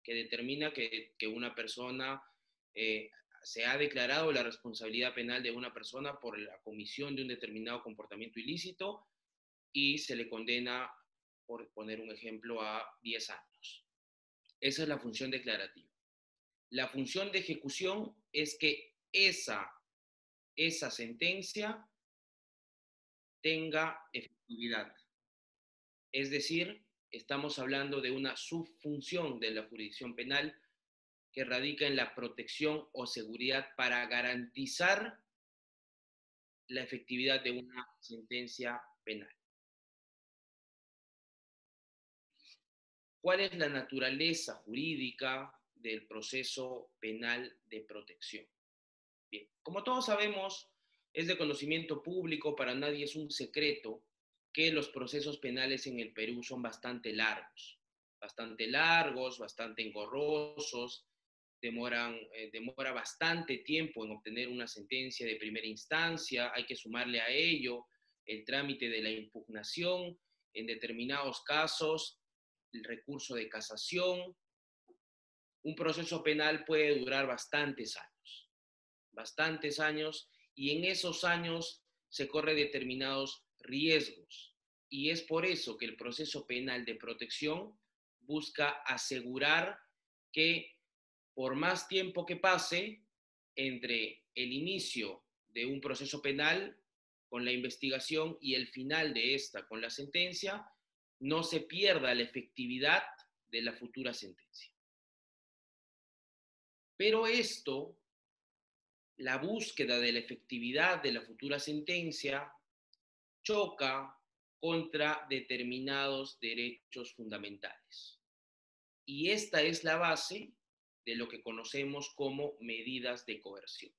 que determina que una persona se ha declarado la responsabilidad penal de una persona por la comisión de un determinado comportamiento ilícito y se le condena, por poner un ejemplo, a 10 años. Esa es la función declarativa. La función de ejecución es que esa sentencia tenga efectividad. Es decir, estamos hablando de una subfunción de la jurisdicción penal que radica en la protección o seguridad para garantizar la efectividad de una sentencia penal. ¿Cuál es la naturaleza jurídica del proceso penal de protección? Bien, como todos sabemos, es de conocimiento público, para nadie es un secreto que los procesos penales en el Perú son bastante largos, bastante engorrosos, demora bastante tiempo en obtener una sentencia de primera instancia, hay que sumarle a ello el trámite de la impugnación, en determinados casos, el recurso de casación. Un proceso penal puede durar bastantes años, y en esos años se corren determinados riesgos. Y es por eso que el proceso penal de protección busca asegurar que por más tiempo que pase entre el inicio de un proceso penal con la investigación y el final de esta con la sentencia, no se pierda la efectividad de la futura sentencia. Pero esto, la búsqueda de la efectividad de la futura sentencia, choca contra determinados derechos fundamentales. Y esta es la base de lo que conocemos como medidas de coerción.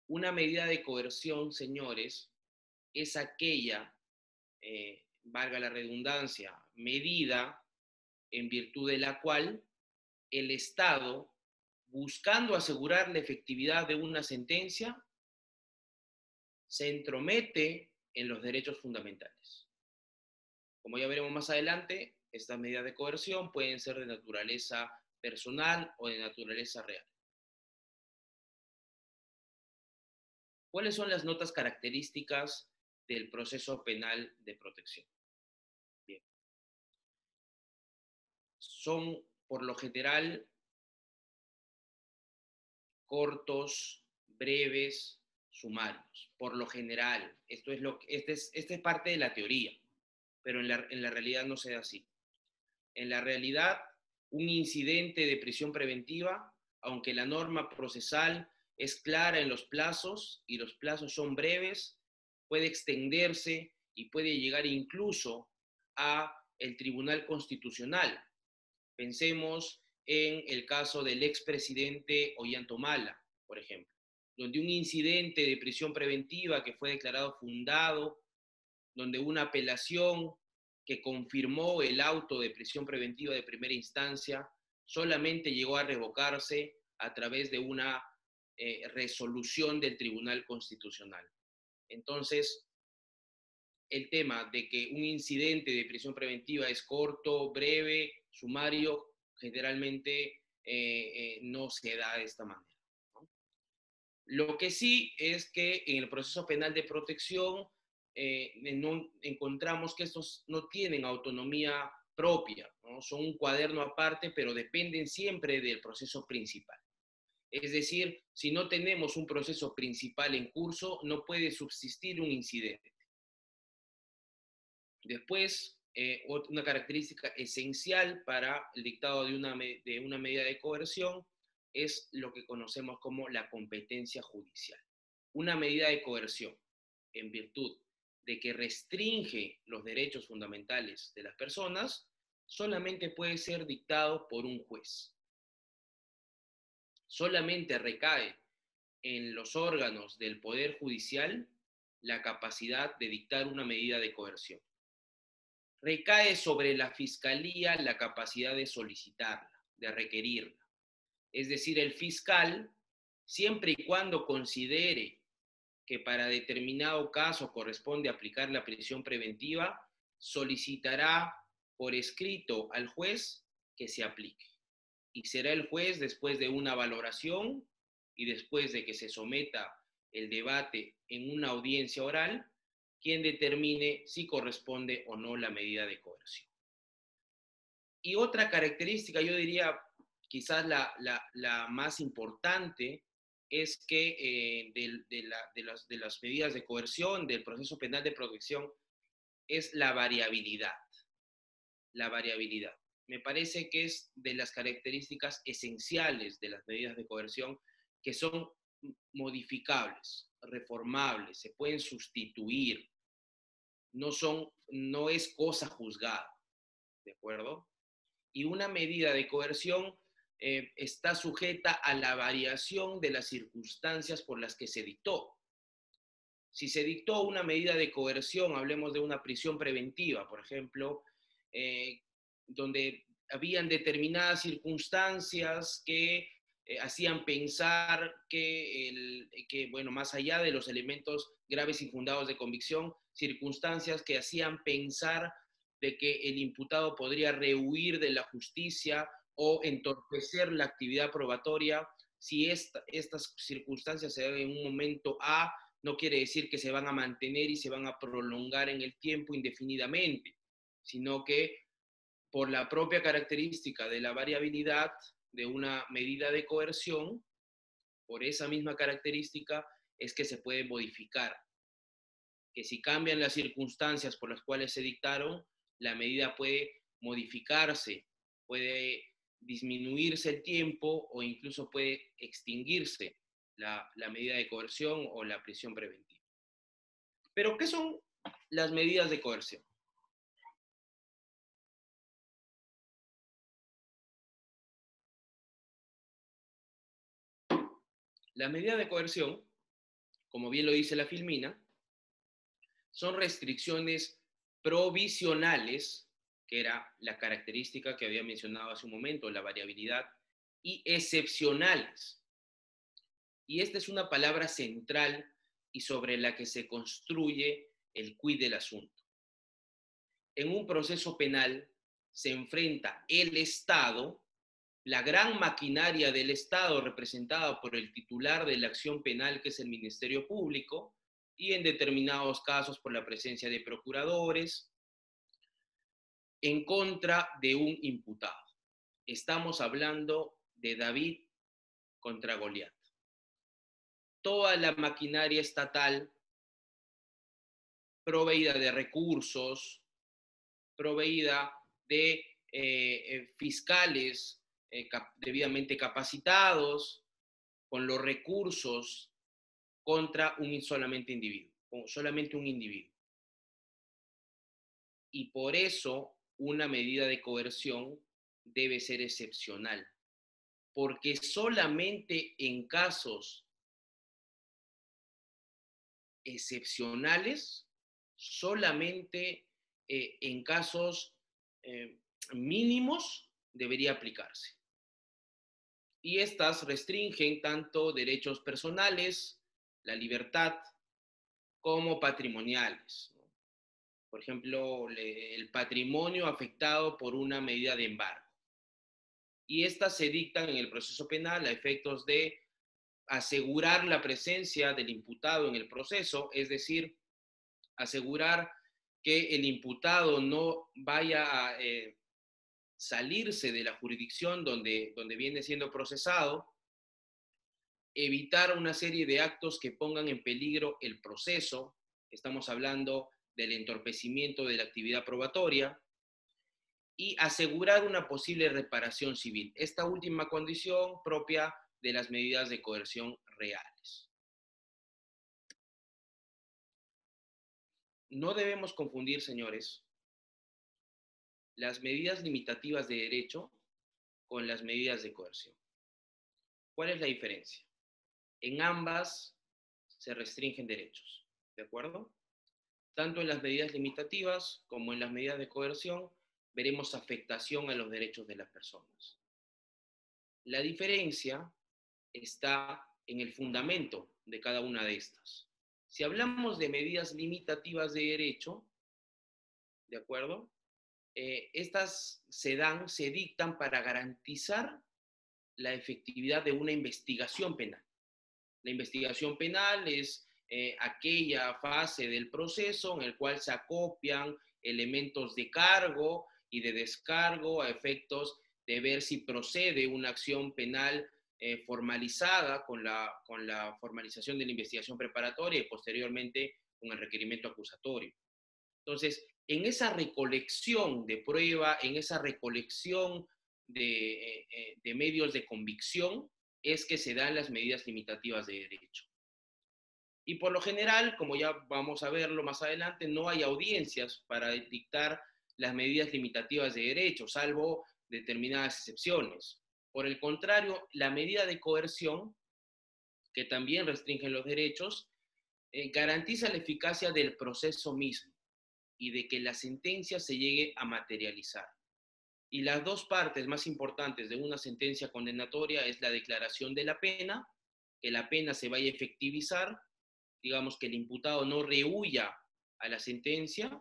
Una medida de coerción, señores, es aquella, valga la redundancia, medida en virtud de la cual el Estado, buscando asegurar la efectividad de una sentencia, se entromete en los derechos fundamentales. Como ya veremos más adelante, estas medidas de coerción pueden ser de naturaleza personal o de naturaleza real. ¿Cuáles son las notas características del proceso penal de protección? Bien. Son, por lo general, cortos, breves, sumarios. Por lo general, esta es parte de la teoría, pero en la realidad no se da así. En la realidad, un incidente de prisión preventiva, aunque la norma procesal es clara en los plazos y los plazos son breves, puede extenderse y puede llegar incluso a el Tribunal Constitucional. Pensemos en el caso del expresidente Ollanta, por ejemplo, donde un incidente de prisión preventiva que fue declarado fundado, donde una apelación que confirmó el auto de prisión preventiva de primera instancia solamente llegó a revocarse a través de una resolución del Tribunal Constitucional. Entonces, el tema de que un incidente de prisión preventiva es corto, breve, sumario, generalmente no se da de esta manera, ¿no? Lo que sí es que en el proceso penal de protección no, encontramos que estos no tienen autonomía propia, ¿no? Son un cuaderno aparte, pero dependen siempre del proceso principal. Es decir, si no tenemos un proceso principal en curso, no puede subsistir un incidente. Después, una característica esencial para el dictado de una medida de coerción es lo que conocemos como la competencia judicial. Una medida de coerción, en virtud de que restringe los derechos fundamentales de las personas, solamente puede ser dictado por un juez. Solamente recae en los órganos del Poder Judicial la capacidad de dictar una medida de coerción. Recae sobre la Fiscalía la capacidad de solicitarla, de requerirla. Es decir, el fiscal, siempre y cuando considere que para determinado caso corresponde aplicar la prisión preventiva, solicitará por escrito al juez que se aplique. y será el juez, después de una valoración y después de que se someta el debate en una audiencia oral, quien determine si corresponde o no la medida de coerción. Y otra característica, yo diría quizás la más importante, es que de las medidas de coerción, del proceso penal de protección, es la variabilidad. La variabilidad. Me parece que es de las características esenciales de las medidas de coerción, que son modificables, reformables, se pueden sustituir, no es cosa juzgada, ¿de acuerdo? Y una medida de coerción está sujeta a la variación de las circunstancias por las que se dictó. Si se dictó una medida de coerción, hablemos de una prisión preventiva, por ejemplo, donde habían determinadas circunstancias que hacían pensar que, bueno, más allá de los elementos graves y fundados de convicción, circunstancias que hacían pensar de que el imputado podría rehuir de la justicia o entorpecer la actividad probatoria. Si estas circunstancias se dan en un momento A, no quiere decir que se van a mantener y se van a prolongar en el tiempo indefinidamente, sino que por la propia característica de la variabilidad de una medida de coerción, por esa misma característica es que se puede modificar, que si cambian las circunstancias por las cuales se dictaron, la medida puede modificarse, puede disminuirse el tiempo o incluso puede extinguirse la medida de coerción o la prisión preventiva. Pero, ¿qué son las medidas de coerción? Las medidas de coerción, como bien lo dice la Filmina, son restricciones provisionales, que era la característica que había mencionado hace un momento, la variabilidad, y excepcionales. Y esta es una palabra central y sobre la que se construye el quid del asunto. En un proceso penal se enfrenta el Estado, la gran maquinaria del Estado representada por el titular de la acción penal, que es el Ministerio Público, y en determinados casos por la presencia de procuradores, en contra de un imputado. Estamos hablando de David contra Goliat. Toda la maquinaria estatal proveída de recursos, proveída de fiscales debidamente capacitados, con los recursos contra un solamente individuo, solamente un individuo. Y por eso una medida de coerción debe ser excepcional, porque solamente en casos excepcionales, solamente en casos mínimos debería aplicarse. Y estas restringen tanto derechos personales, la libertad, como patrimoniales. Por ejemplo, el patrimonio afectado por una medida de embargo. Y estas se dictan en el proceso penal a efectos de asegurar la presencia del imputado en el proceso, es decir, asegurar que el imputado no vaya a salirse de la jurisdicción donde viene siendo procesado, evitar una serie de actos que pongan en peligro el proceso, estamos hablando del entorpecimiento de la actividad probatoria, y asegurar una posible reparación civil. Esta última condición propia de las medidas de coerción reales. No debemos confundir, señores, las medidas limitativas de derecho con las medidas de coerción. ¿Cuál es la diferencia? En ambas se restringen derechos, ¿de acuerdo? Tanto en las medidas limitativas como en las medidas de coerción veremos afectación a los derechos de las personas. La diferencia está en el fundamento de cada una de estas. Si hablamos de medidas limitativas de derecho, ¿de acuerdo? Estas se dictan para garantizar la efectividad de una investigación penal. La investigación penal es aquella fase del proceso en el cual se acopian elementos de cargo y de descargo a efectos de ver si procede una acción penal formalizada con la formalización de la investigación preparatoria y posteriormente con el requerimiento acusatorio. Entonces, en esa recolección de prueba, en esa recolección de medios de convicción, es que se dan las medidas limitativas de derecho. Y por lo general, como ya vamos a verlo más adelante, no hay audiencias para dictar las medidas limitativas de derecho, salvo determinadas excepciones. Por el contrario, la medida de coerción, que también restringe los derechos, garantiza la eficacia del proceso mismo y de que la sentencia se llegue a materializar. Y las dos partes más importantes de una sentencia condenatoria es la declaración de la pena, que la pena se vaya a efectivizar, digamos que el imputado no rehuya a la sentencia,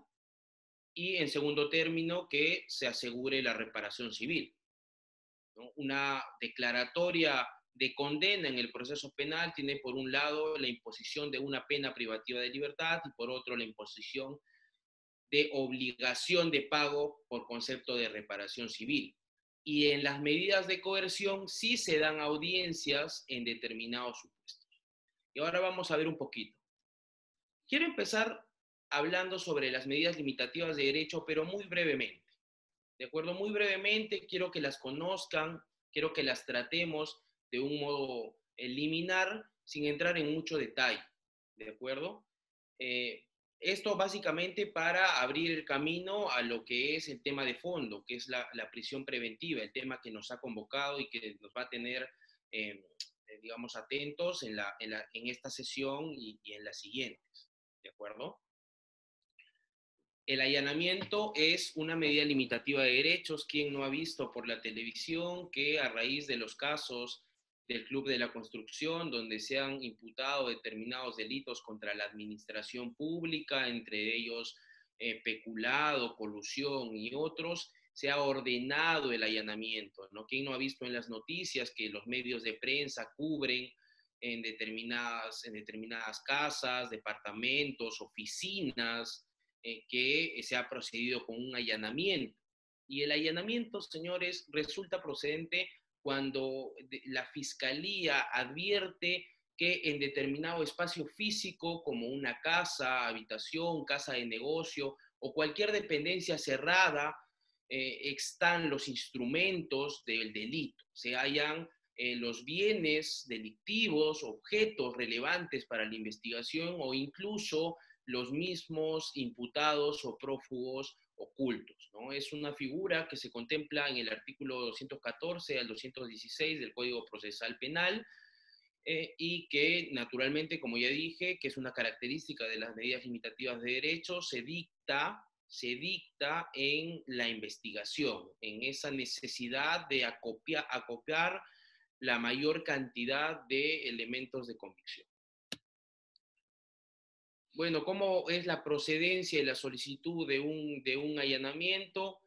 y en segundo término que se asegure la reparación civil, ¿no? Una declaratoria de condena en el proceso penal tiene por un lado la imposición de una pena privativa de libertad y por otro la imposición de obligación de pago por concepto de reparación civil. Y en las medidas de coerción sí se dan audiencias en determinados supuestos. Y ahora vamos a ver un poquito. Quiero empezar hablando sobre las medidas limitativas de derecho, pero muy brevemente. ¿De acuerdo? Muy brevemente, quiero que las conozcan, quiero que las tratemos de un modo liminar, sin entrar en mucho detalle. ¿De acuerdo? Esto básicamente para abrir el camino a lo que es el tema de fondo, que es la prisión preventiva, el tema que nos ha convocado y que nos va a tener, digamos, atentos en esta sesión y en las siguientes. ¿De acuerdo? El allanamiento es una medida limitativa de derechos. ¿Quién no ha visto por la televisión que a raíz de los casos del Club de la Construcción, donde se han imputado determinados delitos contra la administración pública, entre ellos peculado, colusión y otros, se ha ordenado el allanamiento, ¿no? ¿Quién no ha visto en las noticias que los medios de prensa cubren en determinadas casas, departamentos, oficinas, que se ha procedido con un allanamiento? Y el allanamiento, señores, resulta procedente cuando la fiscalía advierte que en determinado espacio físico, como una casa, habitación, casa de negocio o cualquier dependencia cerrada, están los instrumentos del delito, se hallan los bienes delictivos, objetos relevantes para la investigación o incluso los mismos imputados o prófugos ocultos, ¿no? Es una figura que se contempla en el artículo 214 al 216 del Código Procesal Penal, y que naturalmente, como ya dije, que es una característica de las medidas limitativas de derecho, se dicta en la investigación, en esa necesidad de acopiar la mayor cantidad de elementos de convicción. Bueno, ¿cómo es la procedencia y la solicitud de un allanamiento?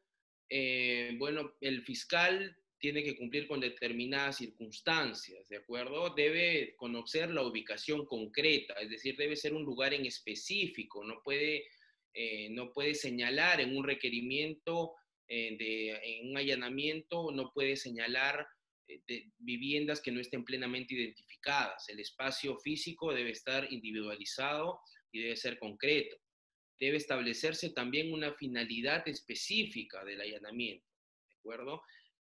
Bueno, el fiscal tiene que cumplir con determinadas circunstancias, ¿de acuerdo? Debe conocer la ubicación concreta, es decir, debe ser un lugar en específico, no puede señalar en un requerimiento, en un allanamiento, no puede señalar de viviendas que no estén plenamente identificadas. El espacio físico debe estar individualizado y debe ser concreto. Debe establecerse también una finalidad específica del allanamiento, ¿de acuerdo?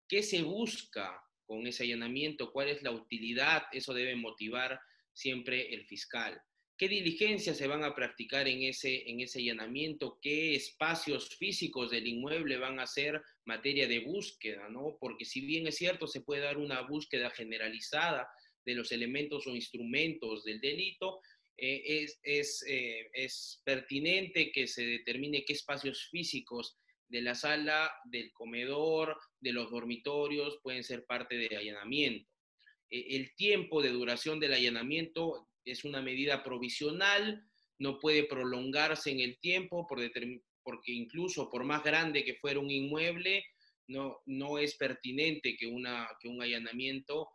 ¿Qué se busca con ese allanamiento? ¿Cuál es la utilidad? Eso debe motivar siempre el fiscal. ¿Qué diligencias se van a practicar en ese allanamiento? ¿Qué espacios físicos del inmueble van a ser materia de búsqueda, ¿no? Porque si bien es cierto, se puede dar una búsqueda generalizada de los elementos o instrumentos del delito, es pertinente que se determine qué espacios físicos de la sala, del comedor, de los dormitorios pueden ser parte del allanamiento. El tiempo de duración del allanamiento es una medida provisional, no puede prolongarse en el tiempo porque incluso por más grande que fuera un inmueble, no es pertinente que un allanamiento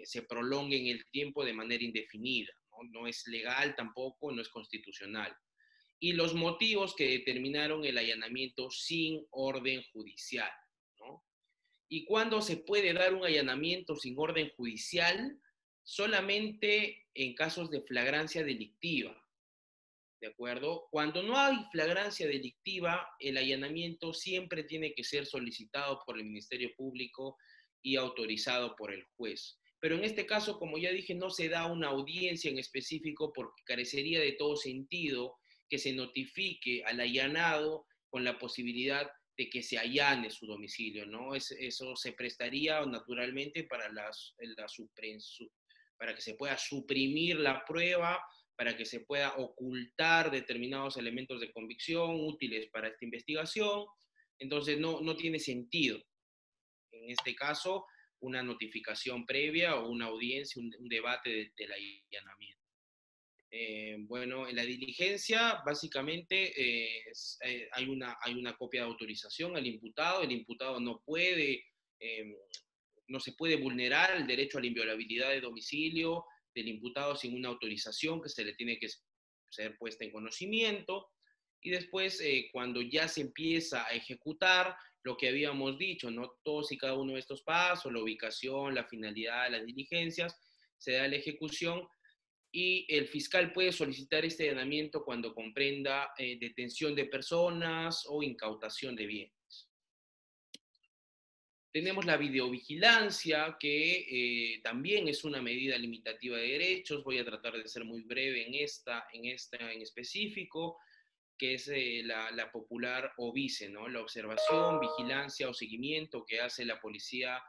se prolongue en el tiempo de manera indefinida, ¿no? No es legal tampoco, no es constitucional. Y los motivos que determinaron el allanamiento sin orden judicial, ¿no? ¿Y cuándo se puede dar un allanamiento sin orden judicial? Solamente en casos de flagrancia delictiva, ¿de acuerdo? Cuando no hay flagrancia delictiva, el allanamiento siempre tiene que ser solicitado por el Ministerio Público y autorizado por el juez. Pero en este caso, como ya dije, no se da una audiencia en específico porque carecería de todo sentido que se notifique al allanado con la posibilidad de que se allane su domicilio, ¿no? Eso se prestaría naturalmente para, para que se pueda suprimir la prueba, para que se pueda ocultar determinados elementos de convicción útiles para esta investigación. Entonces, no tiene sentido, en este caso, una notificación previa o una audiencia, un debate del allanamiento. Bueno, en la diligencia, básicamente, hay una copia de autorización al imputado. El imputado eh, no se puede vulnerar el derecho a la inviolabilidad de domicilio del imputado sin una autorización que se le tiene que ser puesta en conocimiento. Y después, cuando ya se empieza a ejecutar lo que habíamos dicho, ¿no? Todos y cada uno de estos pasos, la ubicación, la finalidad, las diligencias, se da la ejecución y el fiscal puede solicitar este allanamiento cuando comprenda detención de personas o incautación de bienes. Tenemos la videovigilancia, que también es una medida limitativa de derechos. Voy a tratar de ser muy breve en esta en específico, que es la popular OVICE, ¿no? La observación, vigilancia o seguimiento que hace la Policía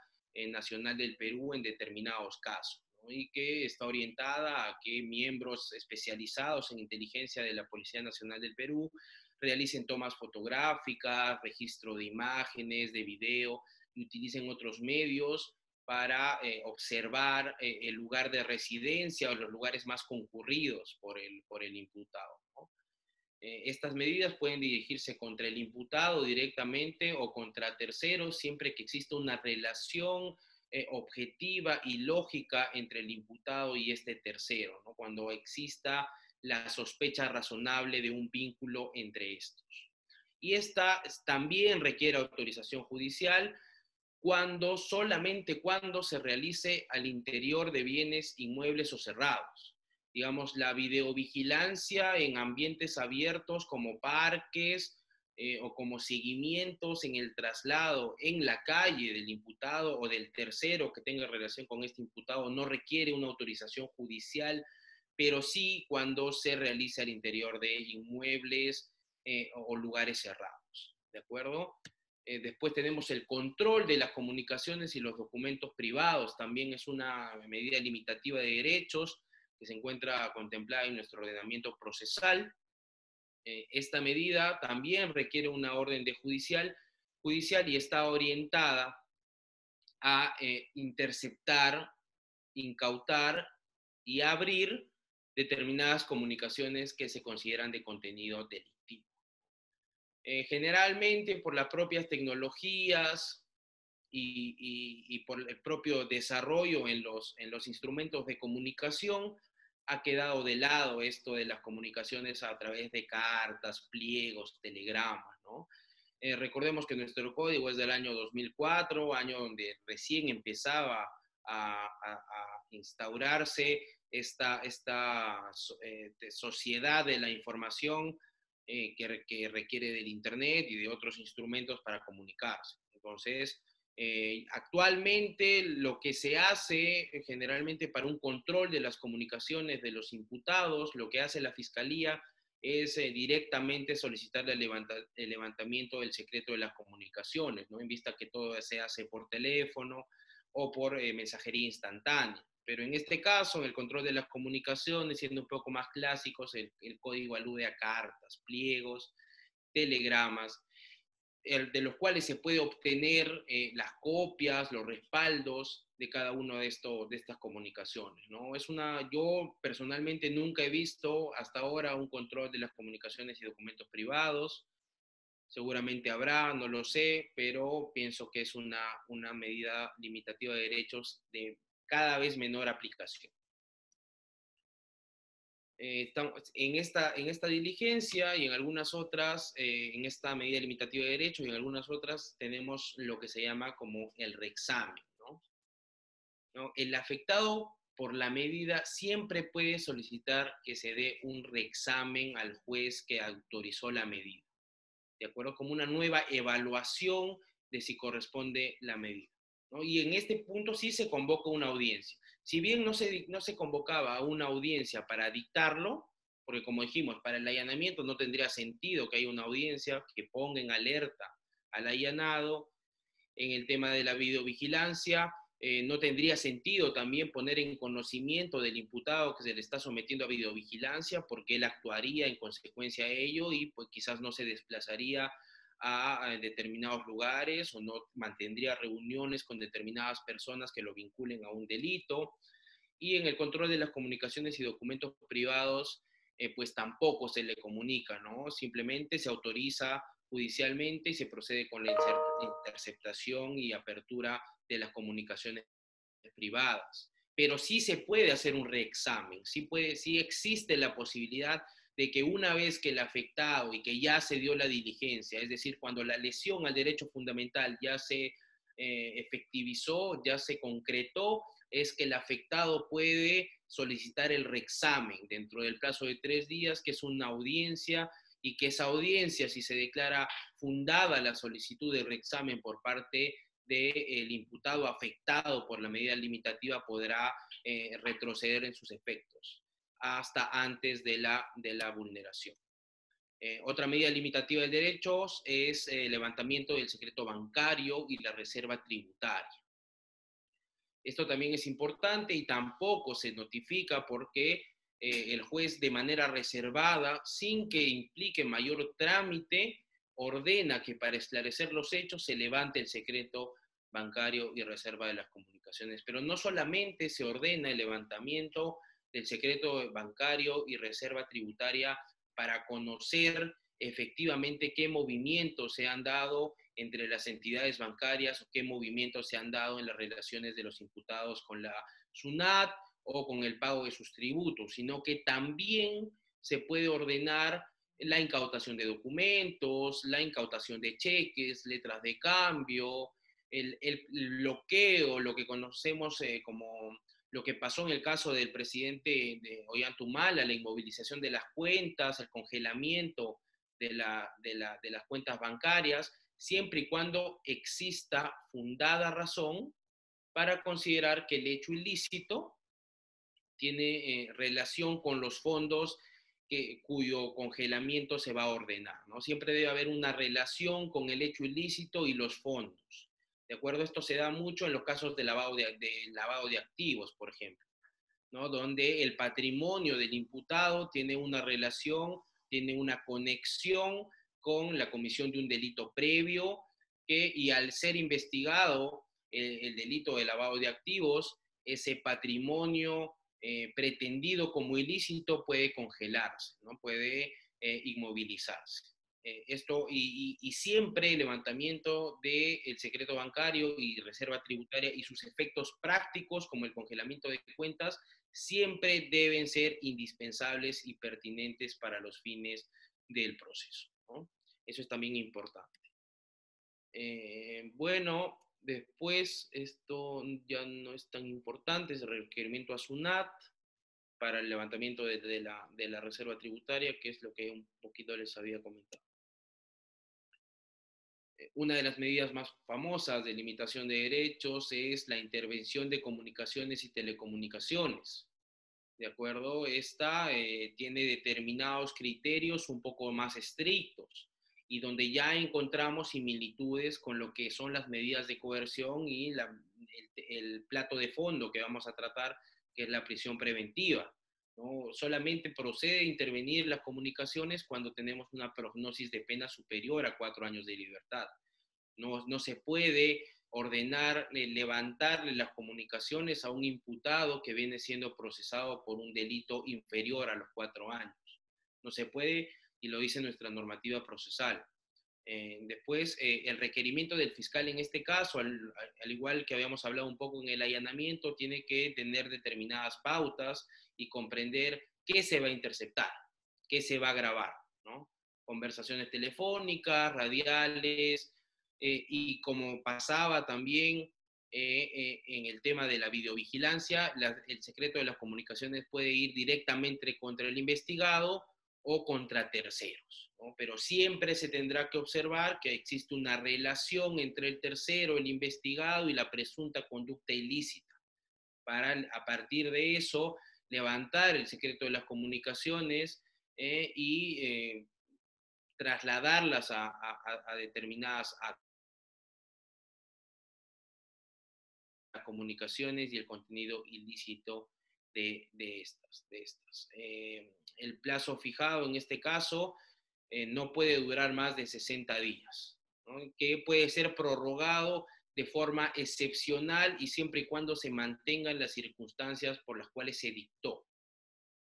Nacional del Perú en determinados casos, ¿no? Y que está orientada a que miembros especializados en inteligencia de la Policía Nacional del Perú realicen tomas fotográficas, registro de imágenes, de video, y utilicen otros medios para observar el lugar de residencia o los lugares más concurridos por el imputado, ¿no? Estas medidas pueden dirigirse contra el imputado directamente o contra terceros, siempre que exista una relación objetiva y lógica entre el imputado y este tercero, ¿no? Cuando exista la sospecha razonable de un vínculo entre estos. Y esta también requiere autorización judicial solamente cuando se realice al interior de bienes inmuebles o cerrados. Digamos, la videovigilancia en ambientes abiertos como parques o como seguimientos en el traslado en la calle del imputado o del tercero que tenga relación con este imputado no requiere una autorización judicial, pero sí cuando se realiza al interior de inmuebles o lugares cerrados. ¿De acuerdo? Después tenemos el control de las comunicaciones y los documentos privados. También es una medida limitativa de derechos que se encuentra contemplada en nuestro ordenamiento procesal. Esta medida también requiere una orden de judicial y está orientada a interceptar, incautar y abrir determinadas comunicaciones que se consideran de contenido delictivo. Generalmente por las propias tecnologías y por el propio desarrollo en los instrumentos de comunicación, ha quedado de lado esto de las comunicaciones a través de cartas, pliegos, telegramas, ¿no? Recordemos que nuestro código es del año 2004, año donde recién empezaba a instaurarse esta sociedad de la información que requiere del Internet y de otros instrumentos para comunicarse. Entonces, actualmente lo que se hace generalmente para un control de las comunicaciones de los imputados, lo que hace la Fiscalía es directamente solicitar el levantamiento del secreto de las comunicaciones, ¿no? En vista que todo se hace por teléfono o por mensajería instantánea. Pero en este caso, en el control de las comunicaciones, siendo un poco más clásicos, el código alude a cartas, pliegos, telegramas, de los cuales se puede obtener las copias, los respaldos de cada uno de estas comunicaciones, ¿no? Yo personalmente nunca he visto hasta ahora un control de las comunicaciones y documentos privados. Seguramente habrá, no lo sé, pero pienso que es una medida limitativa de derechos de cada vez menor aplicación. Estamos en esta diligencia y en algunas otras, en esta medida limitativa de derechos y en algunas otras tenemos lo que se llama como el reexamen, ¿no? ¿No? El afectado por la medida siempre puede solicitar que se dé un reexamen al juez que autorizó la medida, ¿de acuerdo? Como una nueva evaluación de si corresponde la medida, ¿no? Y en este punto sí se convoca una audiencia. Si bien no se convocaba a una audiencia para dictarlo, porque como dijimos, para el allanamiento no tendría sentido que haya una audiencia que ponga en alerta al allanado. En el tema de la videovigilancia, no tendría sentido también poner en conocimiento del imputado que se le está sometiendo a videovigilancia, porque él actuaría en consecuencia de ello y pues quizás no se desplazaría a determinados lugares o no mantendría reuniones con determinadas personas que lo vinculen a un delito. Y en el control de las comunicaciones y documentos privados, pues tampoco se le comunica, ¿no? Simplemente se autoriza judicialmente y se procede con la interceptación y apertura de las comunicaciones privadas. Pero sí se puede hacer un reexamen, sí existe la posibilidad de que una vez que el afectado y que ya se dio la diligencia, es decir, cuando la lesión al derecho fundamental ya se efectivizó, ya se concretó, es que el afectado puede solicitar el reexamen dentro del plazo de 3 días, que es una audiencia, y que esa audiencia, si se declara fundada la solicitud de reexamen por parte del imputado afectado por la medida limitativa, podrá retroceder en sus efectos hasta antes de la vulneración. Otra medida limitativa de derechos es el levantamiento del secreto bancario y la reserva tributaria. Esto también es importante y tampoco se notifica porque el juez de manera reservada, sin que implique mayor trámite, ordena que para esclarecer los hechos se levante el secreto bancario y reserva de las comunicaciones. Pero no solamente se ordena el levantamiento del secreto bancario y reserva tributaria para conocer efectivamente qué movimientos se han dado entre las entidades bancarias o qué movimientos se han dado en las relaciones de los imputados con la SUNAT o con el pago de sus tributos, sino que también se puede ordenar la incautación de documentos, la incautación de cheques, letras de cambio, el bloqueo, lo que conocemos como lo que pasó en el caso del presidente de Ollanta, la inmovilización de las cuentas, el congelamiento de las cuentas bancarias, siempre y cuando exista fundada razón para considerar que el hecho ilícito tiene relación con los fondos cuyo congelamiento se va a ordenar, ¿no? Siempre debe haber una relación con el hecho ilícito y los fondos. ¿De acuerdo? Esto se da mucho en los casos de lavado de activos, por ejemplo, ¿no? Donde el patrimonio del imputado tiene una relación, tiene una conexión con la comisión de un delito previo, y al ser investigado el delito de lavado de activos, ese patrimonio pretendido como ilícito puede congelarse, ¿no? Puede inmovilizarse. Y siempre el levantamiento del secreto bancario y reserva tributaria y sus efectos prácticos, como el congelamiento de cuentas, siempre deben ser indispensables y pertinentes para los fines del proceso, ¿no? Eso es también importante. Bueno, después esto ya no es tan importante, es el requerimiento a SUNAT para el levantamiento de la reserva tributaria, que es lo que un poquito les había comentado. Una de las medidas más famosas de limitación de derechos es la intervención de comunicaciones y telecomunicaciones. ¿De acuerdo? Esta tiene determinados criterios un poco más estrictos y donde ya encontramos similitudes con lo que son las medidas de coerción y el plato de fondo que vamos a tratar, que es la prisión preventiva, ¿no? Solamente procede intervenir las comunicaciones cuando tenemos una prognosis de pena superior a 4 años de libertad. No se puede ordenar levantarle las comunicaciones a un imputado que viene siendo procesado por un delito inferior a los 4 años. No se puede, y lo dice nuestra normativa procesal. Después, el requerimiento del fiscal en este caso, al igual que habíamos hablado un poco en el allanamiento, tiene que tener determinadas pautas y comprender qué se va a interceptar, qué se va a grabar, ¿no? Conversaciones telefónicas, radiales, y como pasaba también en el tema de la videovigilancia, el secreto de las comunicaciones puede ir directamente contra el investigado o contra terceros, ¿no? Pero siempre se tendrá que observar que existe una relación entre el tercero, el investigado y la presunta conducta ilícita, para a partir de eso levantar el secreto de las comunicaciones y trasladarlas a determinadas comunicaciones y el contenido ilícito de estas. El plazo fijado en este caso no puede durar más de 60 días, ¿no? Que puede ser prorrogado de forma excepcional y siempre y cuando se mantengan las circunstancias por las cuales se dictó,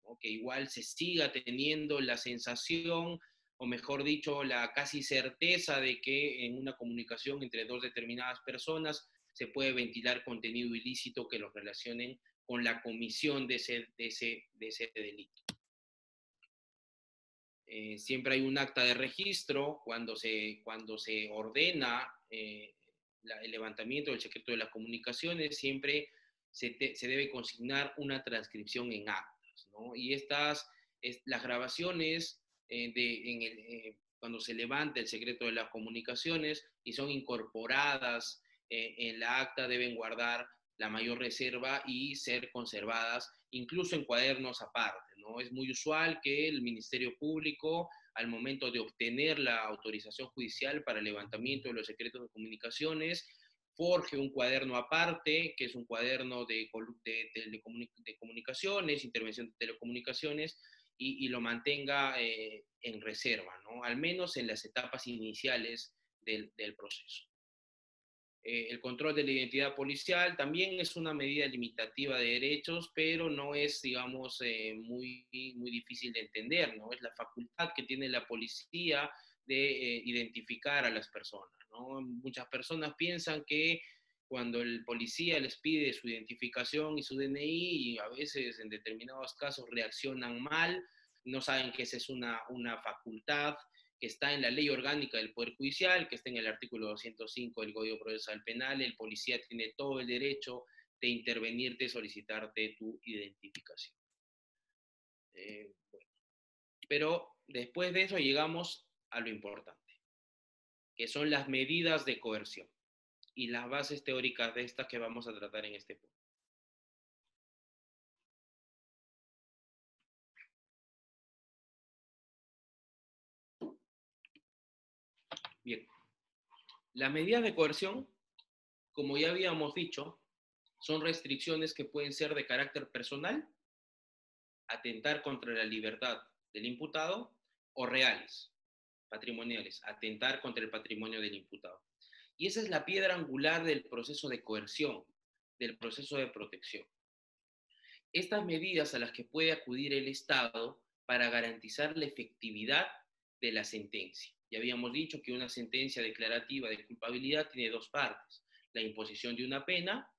¿no? Que igual se siga teniendo la sensación, o mejor dicho, la casi certeza de que en una comunicación entre dos determinadas personas se puede ventilar contenido ilícito que los relacionen con la comisión de ese delito. Siempre hay un acta de registro cuando se ordena el levantamiento del secreto de las comunicaciones, siempre se debe consignar una transcripción en actas, ¿no? Y las grabaciones cuando se levanta el secreto de las comunicaciones y son incorporadas en la acta, deben guardar la mayor reserva y ser conservadas incluso en cuadernos aparte, ¿no? Es muy usual que el Ministerio Público, al momento de obtener la autorización judicial para el levantamiento de los secretos de comunicaciones, forje un cuaderno aparte, que es un cuaderno de comunicaciones, intervención de telecomunicaciones, y lo mantenga en reserva, ¿no? Al menos en las etapas iniciales del proceso. El control de la identidad policial también es una medida limitativa de derechos, pero no es, digamos, muy difícil de entender, ¿no? Es la facultad que tiene la policía de identificar a las personas, ¿no? Muchas personas piensan que cuando el policía les pide su identificación y su DNI, y a veces en determinados casos reaccionan mal, no saben que esa es una facultad que está en la ley orgánica del Poder Judicial, que está en el artículo 205 del Código Procesal Penal. El policía tiene todo el derecho de intervenirte, solicitarte tu identificación. Bueno. Pero después de eso llegamos a lo importante, que son las medidas de coerción y las bases teóricas de estas que vamos a tratar en este punto. Bien, las medidas de coerción, como ya habíamos dicho, son restricciones que pueden ser de carácter personal, atentar contra la libertad del imputado, o reales, patrimoniales, atentar contra el patrimonio del imputado. Y esa es la piedra angular del proceso de coerción, del proceso de protección. Estas medidas a las que puede acudir el Estado para garantizar la efectividad de la sentencia. Ya habíamos dicho que una sentencia declarativa de culpabilidad tiene dos partes: la imposición de una pena,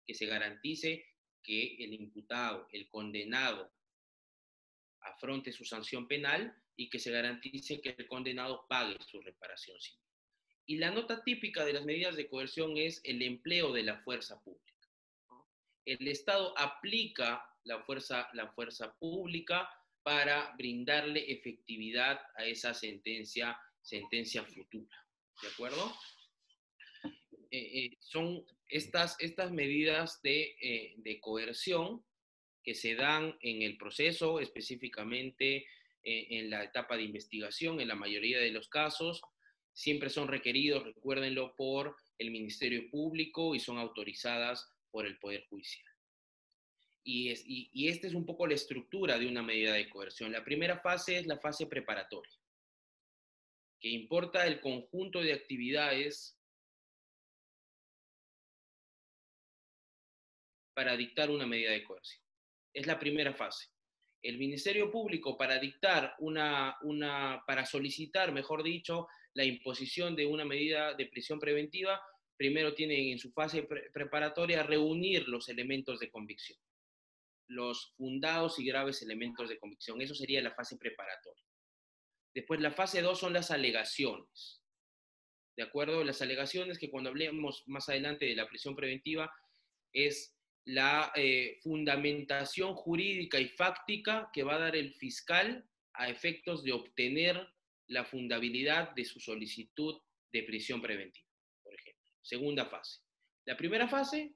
que se garantice que el imputado, el condenado, afronte su sanción penal, y que se garantice que el condenado pague su reparación civil. Y la nota típica de las medidas de coerción es el empleo de la fuerza pública, ¿no? El Estado aplica la fuerza pública para brindarle efectividad a esa sentencia futura. ¿De acuerdo? Son estas medidas de coerción que se dan en el proceso, específicamente en la etapa de investigación, en la mayoría de los casos, siempre son requeridos, recuérdenlo, por el Ministerio Público y son autorizadas por el Poder Judicial. Y esta es un poco la estructura de una medida de coerción. La primera fase es la fase preparatoria, que importa el conjunto de actividades para dictar una medida de coerción. Es la primera fase. El Ministerio Público para dictar para solicitar, mejor dicho, la imposición de una medida de prisión preventiva, primero tiene en su fase preparatoria reunir los elementos de convicción, los fundados y graves elementos de convicción. Eso sería la fase preparatoria. Después la fase 2 son las alegaciones. ¿De acuerdo? Las alegaciones, que cuando hablemos más adelante de la prisión preventiva, es la fundamentación jurídica y fáctica que va a dar el fiscal a efectos de obtener la fundabilidad de su solicitud de prisión preventiva, por ejemplo. Segunda fase. La primera fase,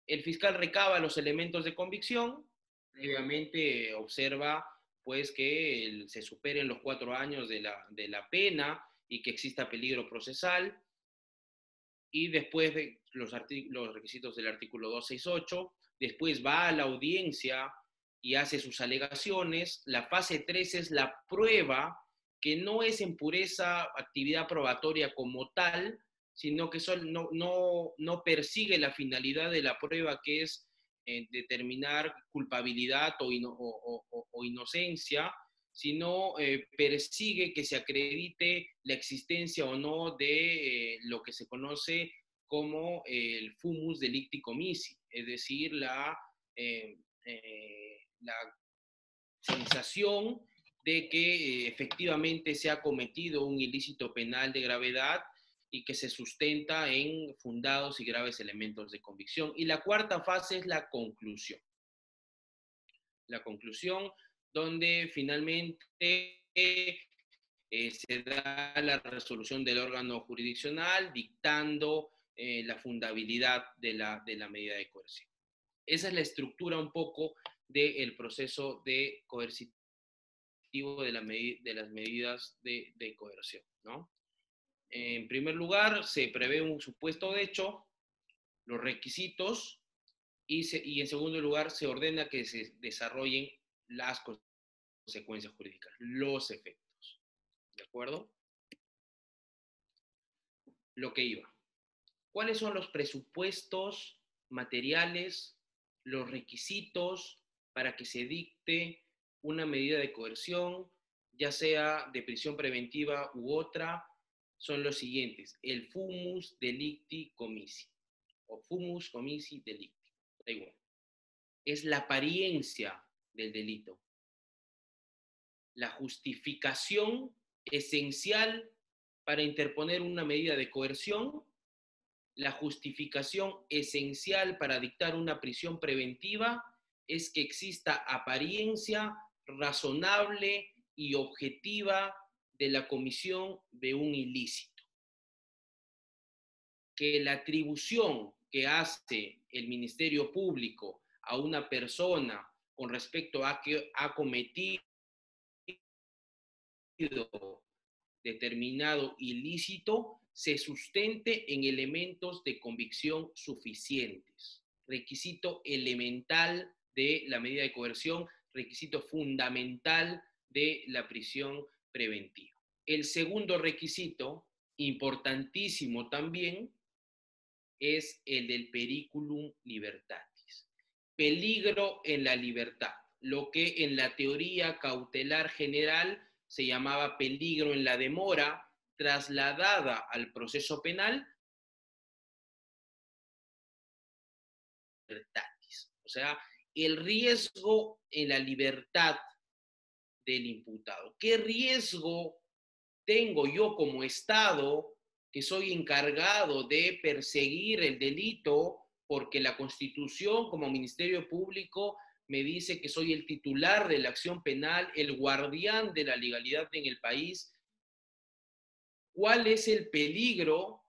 el fiscal recaba los elementos de convicción, previamente observa pues que se superen los 4 años de la pena y que exista peligro procesal, y después de los requisitos del artículo 268, después va a la audiencia y hace sus alegaciones. La fase 3 es la prueba, que no es en pureza actividad probatoria como tal, sino que no persigue la finalidad de la prueba, que es determinar culpabilidad o inocencia, sino persigue que se acredite la existencia o no de lo que se conoce como el fumus delicti comissi, es decir, la sensación de que efectivamente se ha cometido un ilícito penal de gravedad y que se sustenta en fundados y graves elementos de convicción. Y la cuarta fase es la conclusión. La conclusión, donde finalmente se da la resolución del órgano jurisdiccional dictando la fundabilidad de la medida de coerción. Esa es la estructura un poco del proceso de coercitivo de las medidas de coerción, ¿no? En primer lugar, se prevé un supuesto de hecho, los requisitos, y en segundo lugar, se ordena que se desarrollen las consecuencias jurídicas, los efectos. ¿De acuerdo? Lo que iba. ¿Cuáles son los presupuestos materiales, los requisitos para que se dicte una medida de coerción, ya sea de prisión preventiva u otra? Son los siguientes: el fumus delicti comissi, o fumus comissi delicti, da igual. Es la apariencia del delito, la justificación esencial para interponer una medida de coerción, la justificación esencial para dictar una prisión preventiva es que exista apariencia razonable y objetiva de la comisión de un ilícito. Que la atribución que hace el Ministerio Público a una persona con respecto a que ha cometido determinado ilícito se sustente en elementos de convicción suficientes. Requisito elemental de la medida de coerción, requisito fundamental de la prisión preventiva. El segundo requisito, importantísimo también, es el del periculum libertatis. Peligro en la libertad, lo que en la teoría cautelar general se llamaba peligro en la demora, trasladada al proceso penal, libertatis. O sea, el riesgo en la libertad del imputado. ¿Qué riesgo tengo yo como Estado, que soy encargado de perseguir el delito, porque la Constitución como Ministerio Público me dice que soy el titular de la acción penal, el guardián de la legalidad en el país? ¿Cuál es el peligro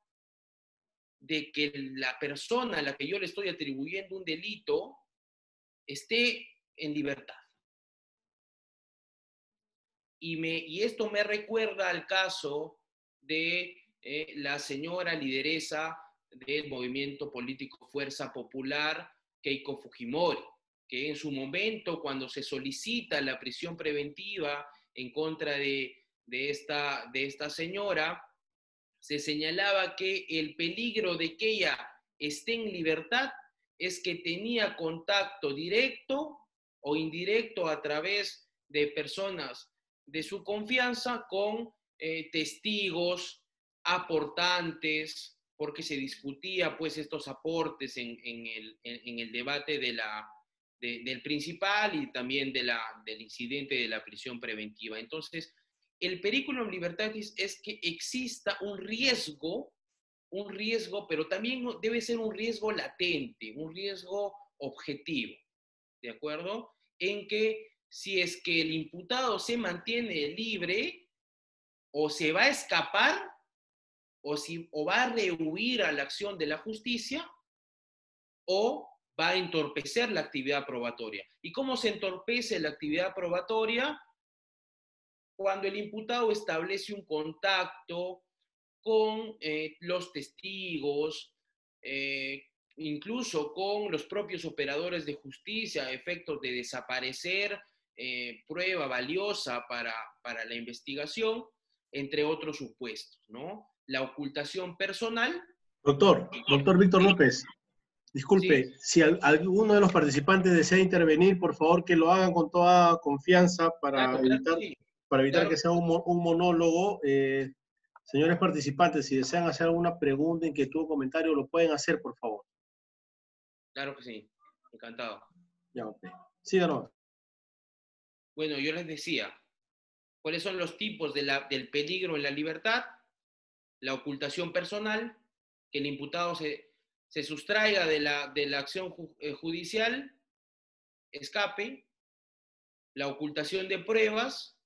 de que la persona a la que yo le estoy atribuyendo un delito esté en libertad? Y esto me recuerda al caso de la señora lideresa del movimiento político Fuerza Popular, Keiko Fujimori, que en su momento, cuando se solicita la prisión preventiva en contra de esta señora, se señalaba que el peligro de que ella esté en libertad es que tenía contacto directo o indirecto a través de personas de su confianza con testigos, aportantes, porque se discutía pues estos aportes en el debate del principal y también del incidente de la prisión preventiva. Entonces, el periculum libertatis es que exista un riesgo, pero también debe ser un riesgo latente, un riesgo objetivo, ¿de acuerdo? En que si es que el imputado se mantiene libre, o se va a escapar, o va a rehuir a la acción de la justicia, o va a entorpecer la actividad probatoria. ¿Y cómo se entorpece la actividad probatoria? Cuando el imputado establece un contacto con los testigos, incluso con los propios operadores de justicia, a efectos de desaparecer prueba valiosa para la investigación, entre otros supuestos, ¿no? La ocultación personal. Doctor Víctor López, Sí, disculpe, si alguno de los participantes desea intervenir, por favor que lo hagan con toda confianza claro, claro que sí. para evitar Claro, que sea un monólogo. Señores participantes, si desean hacer alguna pregunta, inquietud o comentario, lo pueden hacer, por favor. claro que sí, encantado. Ya, ok. Síganos. Bueno, yo les decía, ¿cuáles son los tipos del peligro en la libertad? La ocultación personal, que el imputado se sustraiga de la acción judicial, escape, la ocultación de pruebas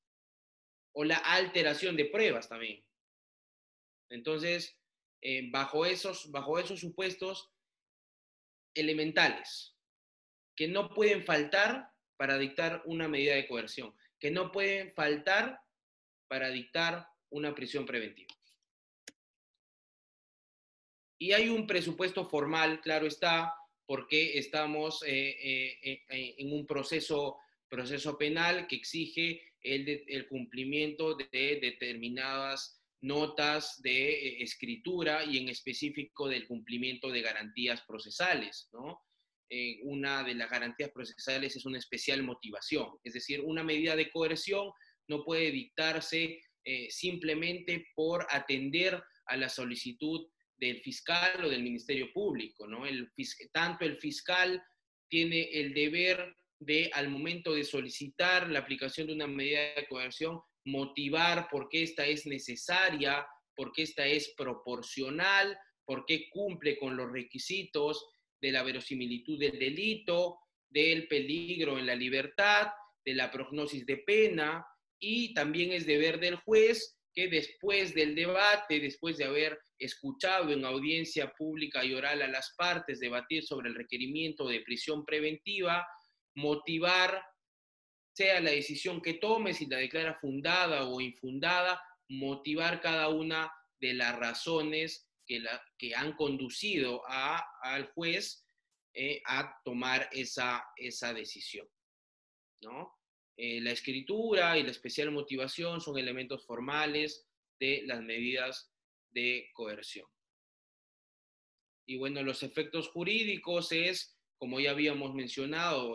o la alteración de pruebas también. Entonces, bajo esos supuestos elementales, que no pueden faltar para dictar una medida de coerción, que no pueden faltar para dictar una prisión preventiva. Y hay un presupuesto formal, claro está, porque estamos en un proceso penal que exige el cumplimiento de determinadas notas de escritura y en específico del cumplimiento de garantías procesales, ¿no? Una de las garantías procesales es una especial motivación, es decir, una medida de coerción no puede dictarse simplemente por atender a la solicitud del fiscal o del Ministerio Público, ¿no? Tanto el fiscal tiene el deber de, al momento de solicitar la aplicación de una medida de coerción, motivar por qué esta es necesaria, por qué esta es proporcional, por qué cumple con los requisitos de la verosimilitud del delito, del peligro en la libertad, de la prognosis de pena, y también es deber del juez que después del debate, después de haber escuchado en audiencia pública y oral a las partes, debatir sobre el requerimiento de prisión preventiva, motivar, sea la decisión que tome, si la declara fundada o infundada, motivar cada una de las razones que han conducido al juez a tomar esa decisión, ¿no? La escritura y la especial motivación son elementos formales de las medidas de coerción. Y bueno, los efectos jurídicos es, como ya habíamos mencionado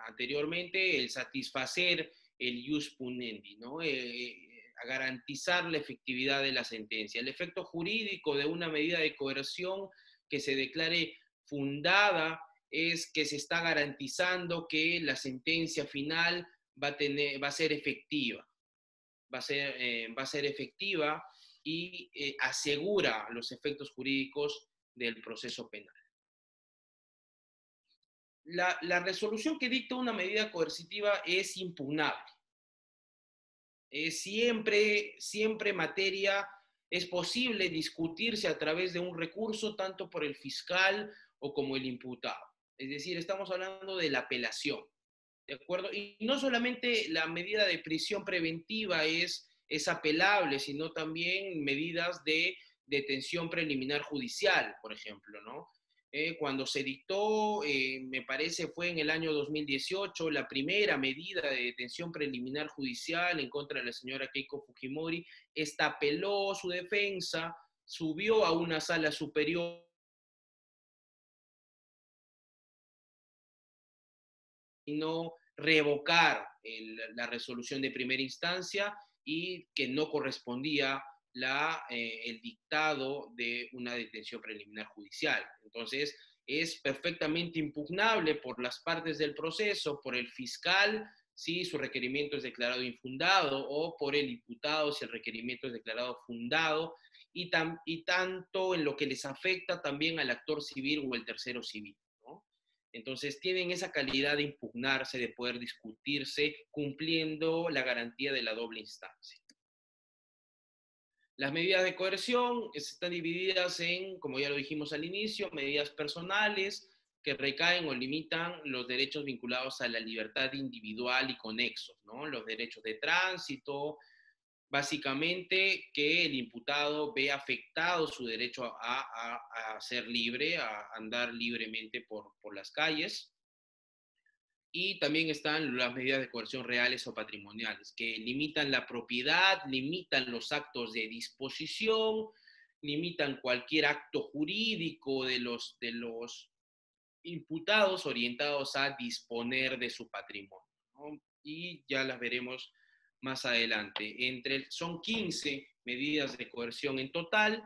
anteriormente, el satisfacer el ius puniendi, ¿no? A garantizar la efectividad de la sentencia. El efecto jurídico de una medida de coerción que se declare fundada es que se está garantizando que la sentencia final va a ser efectiva, va a ser efectiva y asegura los efectos jurídicos del proceso penal. La resolución que dicta una medida coercitiva es impugnable. Siempre materia es posible discutirse a través de un recurso tanto por el fiscal o como el imputado. Es decir, estamos hablando de la apelación, ¿de acuerdo? Y no solamente la medida de prisión preventiva es apelable, sino también medidas de detención preliminar judicial, por ejemplo, ¿no? Cuando se dictó, me parece fue en el año 2018, la primera medida de detención preliminar judicial en contra de la señora Keiko Fujimori, esta apeló su defensa, subió a una sala superior y no revocar la resolución de primera instancia y que no correspondía el dictado de una detención preliminar judicial. Entonces, es perfectamente impugnable por las partes del proceso, por el fiscal, si su requerimiento es declarado infundado, o por el imputado, si el requerimiento es declarado fundado, y tanto en lo que les afecta también al actor civil o el tercero civil, ¿no? Entonces tienen esa calidad de impugnarse, de poder discutirse, cumpliendo la garantía de la doble instancia. Las medidas de coerción están divididas en, como ya lo dijimos al inicio, medidas personales que recaen o limitan los derechos vinculados a la libertad individual y conexos, ¿no? Los derechos de tránsito, básicamente que el imputado ve afectado su derecho a ser libre, a andar libremente por las calles. Y también están las medidas de coerción reales o patrimoniales, que limitan la propiedad, limitan los actos de disposición, limitan cualquier acto jurídico de los imputados orientados a disponer de su patrimonio, ¿no? Y ya las veremos más adelante. Son 15 medidas de coerción en total,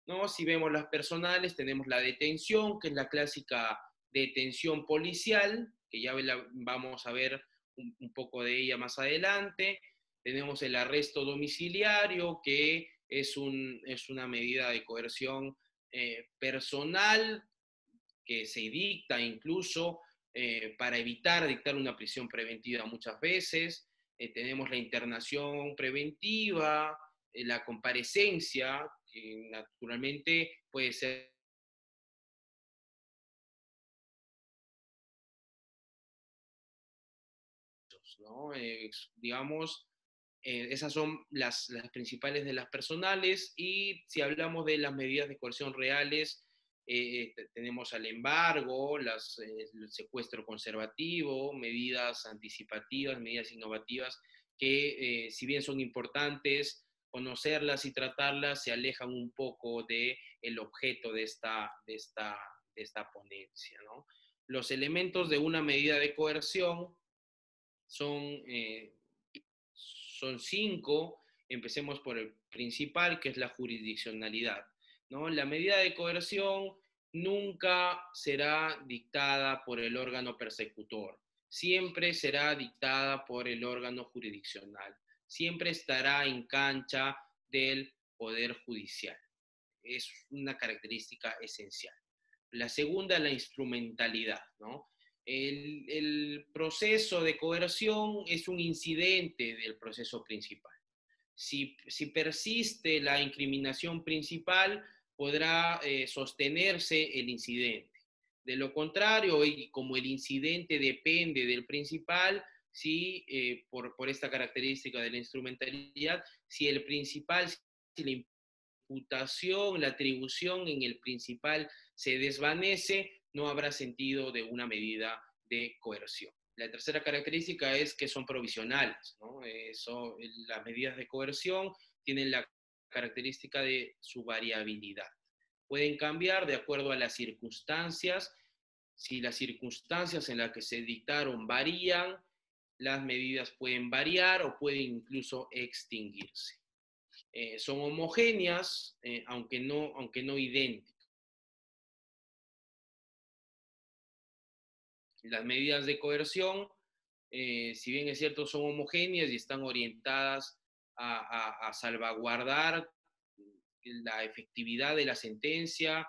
¿no? Si vemos las personales, tenemos la detención, que es la clásica detención policial, que ya vamos a ver un poco de ella más adelante. Tenemos el arresto domiciliario, que es una medida de coerción personal que se dicta incluso para evitar dictar una prisión preventiva muchas veces. Tenemos la internación preventiva, la comparecencia, que naturalmente puede ser, ¿no? Digamos, esas son las principales de las personales, y si hablamos de las medidas de coerción reales, tenemos al embargo, el secuestro conservativo, medidas anticipativas, medidas innovativas, que si bien son importantes, conocerlas y tratarlas se alejan un poco del objeto de esta ponencia, ¿no? Los elementos de una medida de coerción son, son 5. Empecemos por el principal, que es la jurisdiccionalidad, ¿no? La medida de coerción nunca será dictada por el órgano persecutor, siempre será dictada por el órgano jurisdiccional, siempre estará en cancha del Poder Judicial. Es una característica esencial. La segunda, la instrumentalidad, ¿no? El proceso de coerción es un incidente del proceso principal. Si persiste la incriminación principal, podrá sostenerse el incidente. De lo contrario, y como el incidente depende del principal, por esta característica de la instrumentalidad, si el principal, si la imputación, la atribución en el principal se desvanece, no habrá sentido de una medida de coerción. La tercera característica es que son provisionales, ¿no? Las medidas de coerción tienen la característica de su variabilidad. Pueden cambiar de acuerdo a las circunstancias. Si las circunstancias en las que se dictaron varían, las medidas pueden variar o pueden incluso extinguirse. Son homogéneas, aunque no idénticas. Las medidas de coerción, si bien es cierto, son homogéneas y están orientadas a salvaguardar la efectividad de la sentencia,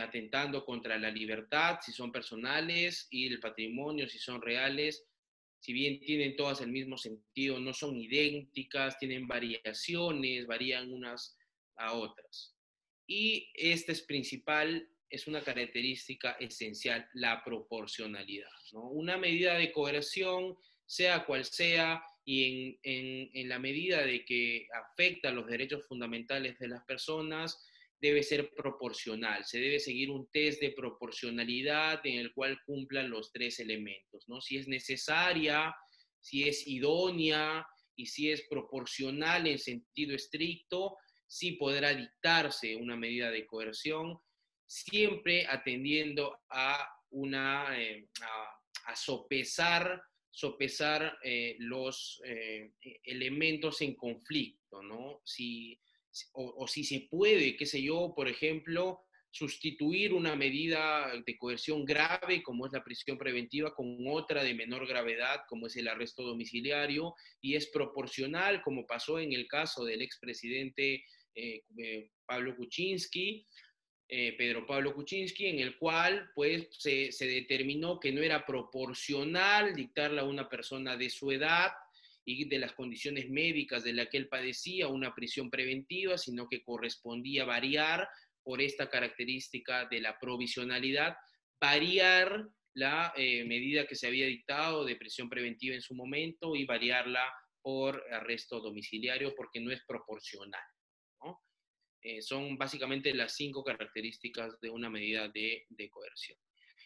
atentando contra la libertad, si son personales, y el patrimonio, si son reales. Si bien tienen todas el mismo sentido, no son idénticas, tienen variaciones, varían unas a otras. Y esta es principal, es una característica esencial, la proporcionalidad, ¿no? Una medida de coerción, sea cual sea, y en la medida de que afecta los derechos fundamentales de las personas, debe ser proporcional. Se debe seguir un test de proporcionalidad en el cual cumplan los 3 elementos, ¿no? Si es necesaria, si es idónea y si es proporcional en sentido estricto, sí podrá dictarse una medida de coerción, siempre atendiendo a sopesar sopesar los elementos en conflicto, ¿no? O si se puede, qué sé yo, por ejemplo, sustituir una medida de coerción grave, como es la prisión preventiva, con otra de menor gravedad, como es el arresto domiciliario, y es proporcional, como pasó en el caso del expresidente Pablo Kuczynski, Pedro Pablo Kuczynski, en el cual pues, se determinó que no era proporcional dictarle a una persona de su edad y de las condiciones médicas de las que él padecía una prisión preventiva, sino que correspondía variar por esta característica de la provisionalidad, variar la medida que se había dictado de prisión preventiva en su momento y variarla por arresto domiciliario porque no es proporcional, ¿no? Son básicamente las 5 características de una medida de coerción.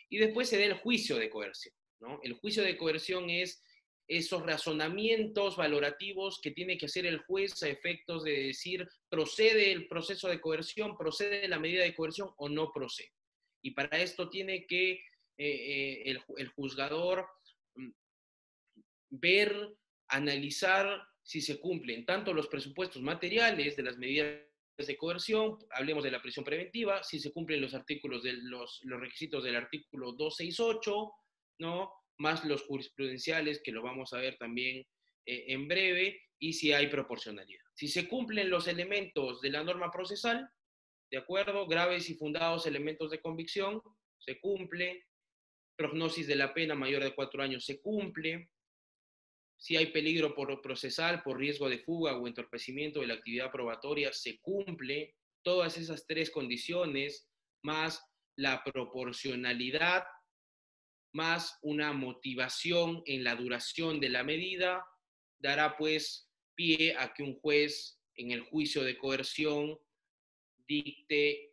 Y después se da el juicio de coerción, ¿no? El juicio de coerción es esos razonamientos valorativos que tiene que hacer el juez a efectos de decir, ¿procede el proceso de coerción, procede la medida de coerción o no procede? Y para esto tiene que el juzgador ver, analizar si se cumplen tanto los presupuestos materiales de las medidas de coerción, hablemos de la prisión preventiva, si se cumplen los artículos de los requisitos del artículo 268, ¿no? Más los jurisprudenciales, que lo vamos a ver también en breve, y si hay proporcionalidad. Si se cumplen los elementos de la norma procesal, ¿de acuerdo? Graves y fundados elementos de convicción, se cumple. Prognosis de la pena mayor de 4 años, se cumple. Si hay peligro por procesal, por riesgo de fuga o entorpecimiento de la actividad probatoria, se cumple. Todas esas 3 condiciones, más la proporcionalidad, más una motivación en la duración de la medida, dará pues pie a que un juez en el juicio de coerción dicte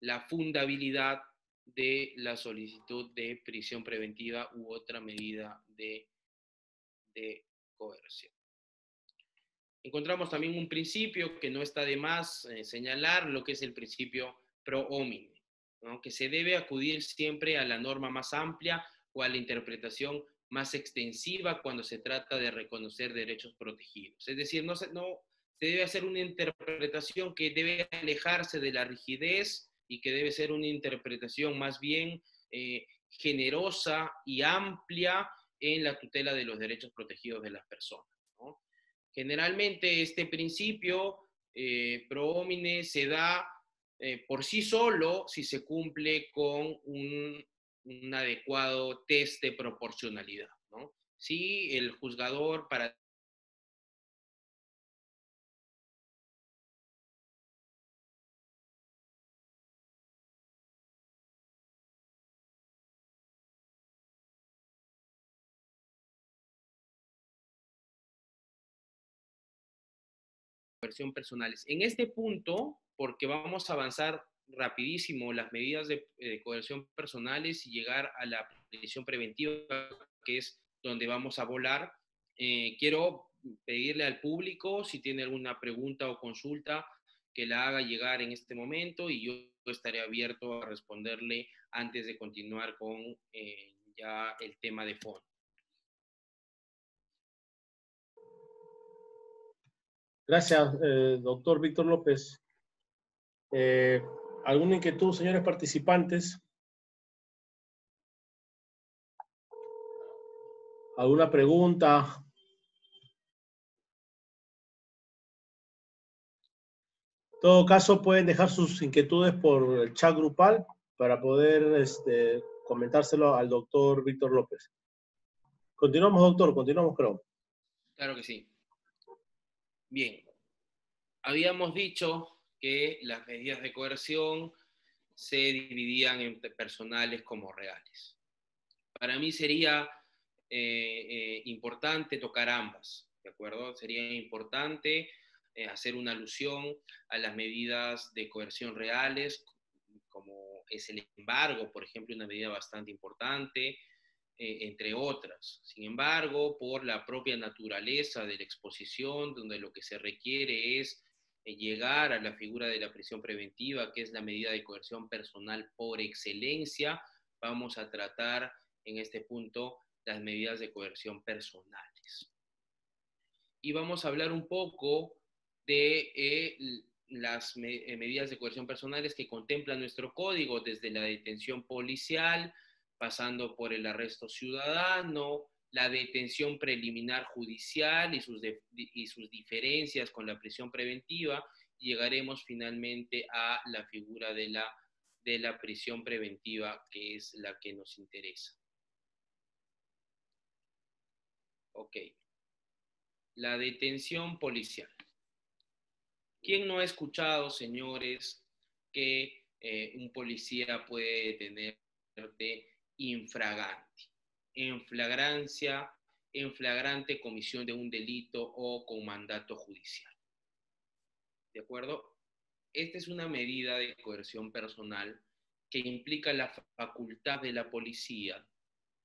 la fundabilidad de la solicitud de prisión preventiva u otra medida de coerción. Encontramos también un principio que no está de más señalar, lo que es el principio pro homine, ¿no? Que se debe acudir siempre a la norma más amplia o a la interpretación más extensiva cuando se trata de reconocer derechos protegidos. Es decir, no se debe hacer una interpretación que debe alejarse de la rigidez y que debe ser una interpretación más bien generosa y amplia en la tutela de los derechos protegidos de las personas, ¿no? Generalmente este principio pro homine se da por sí solo si se cumple con un adecuado test de proporcionalidad, ¿no? Si el juzgador para versión personales. En este punto, porque vamos a avanzar rapidísimo las medidas de coerción personales y llegar a la prisión preventiva, que es donde vamos a volar, quiero pedirle al público si tiene alguna pregunta o consulta que la haga llegar en este momento y yo estaré abierto a responderle antes de continuar con ya el tema de fondo. Gracias, doctor Víctor López. ¿Alguna inquietud, señores participantes? ¿Alguna pregunta? En todo caso, pueden dejar sus inquietudes por el chat grupal para poder comentárselo al doctor Víctor López. Continuamos, doctor, continuamos, creo. Claro que sí. Bien, habíamos dicho que las medidas de coerción se dividían en personales como reales. Para mí sería importante tocar ambas, ¿de acuerdo? Sería importante hacer una alusión a las medidas de coerción reales, como es el embargo, por ejemplo, una medida bastante importante, entre otras. Sin embargo, por la propia naturaleza de la exposición, donde lo que se requiere es llegar a la figura de la prisión preventiva, que es la medida de coerción personal por excelencia, vamos a tratar en este punto las medidas de coerción personales. Y vamos a hablar un poco de las medidas de coerción personales que contempla nuestro código, desde la detención policial, pasando por el arresto ciudadano, la detención preliminar judicial y sus diferencias con la prisión preventiva, y llegaremos finalmente a la figura de la prisión preventiva, que es la que nos interesa. Ok. La detención policial. ¿Quién no ha escuchado, señores, que un policía puede detenerte infragante, en flagrancia, en flagrante comisión de un delito o con mandato judicial? ¿De acuerdo? Esta es una medida de coerción personal que implica la facultad de la policía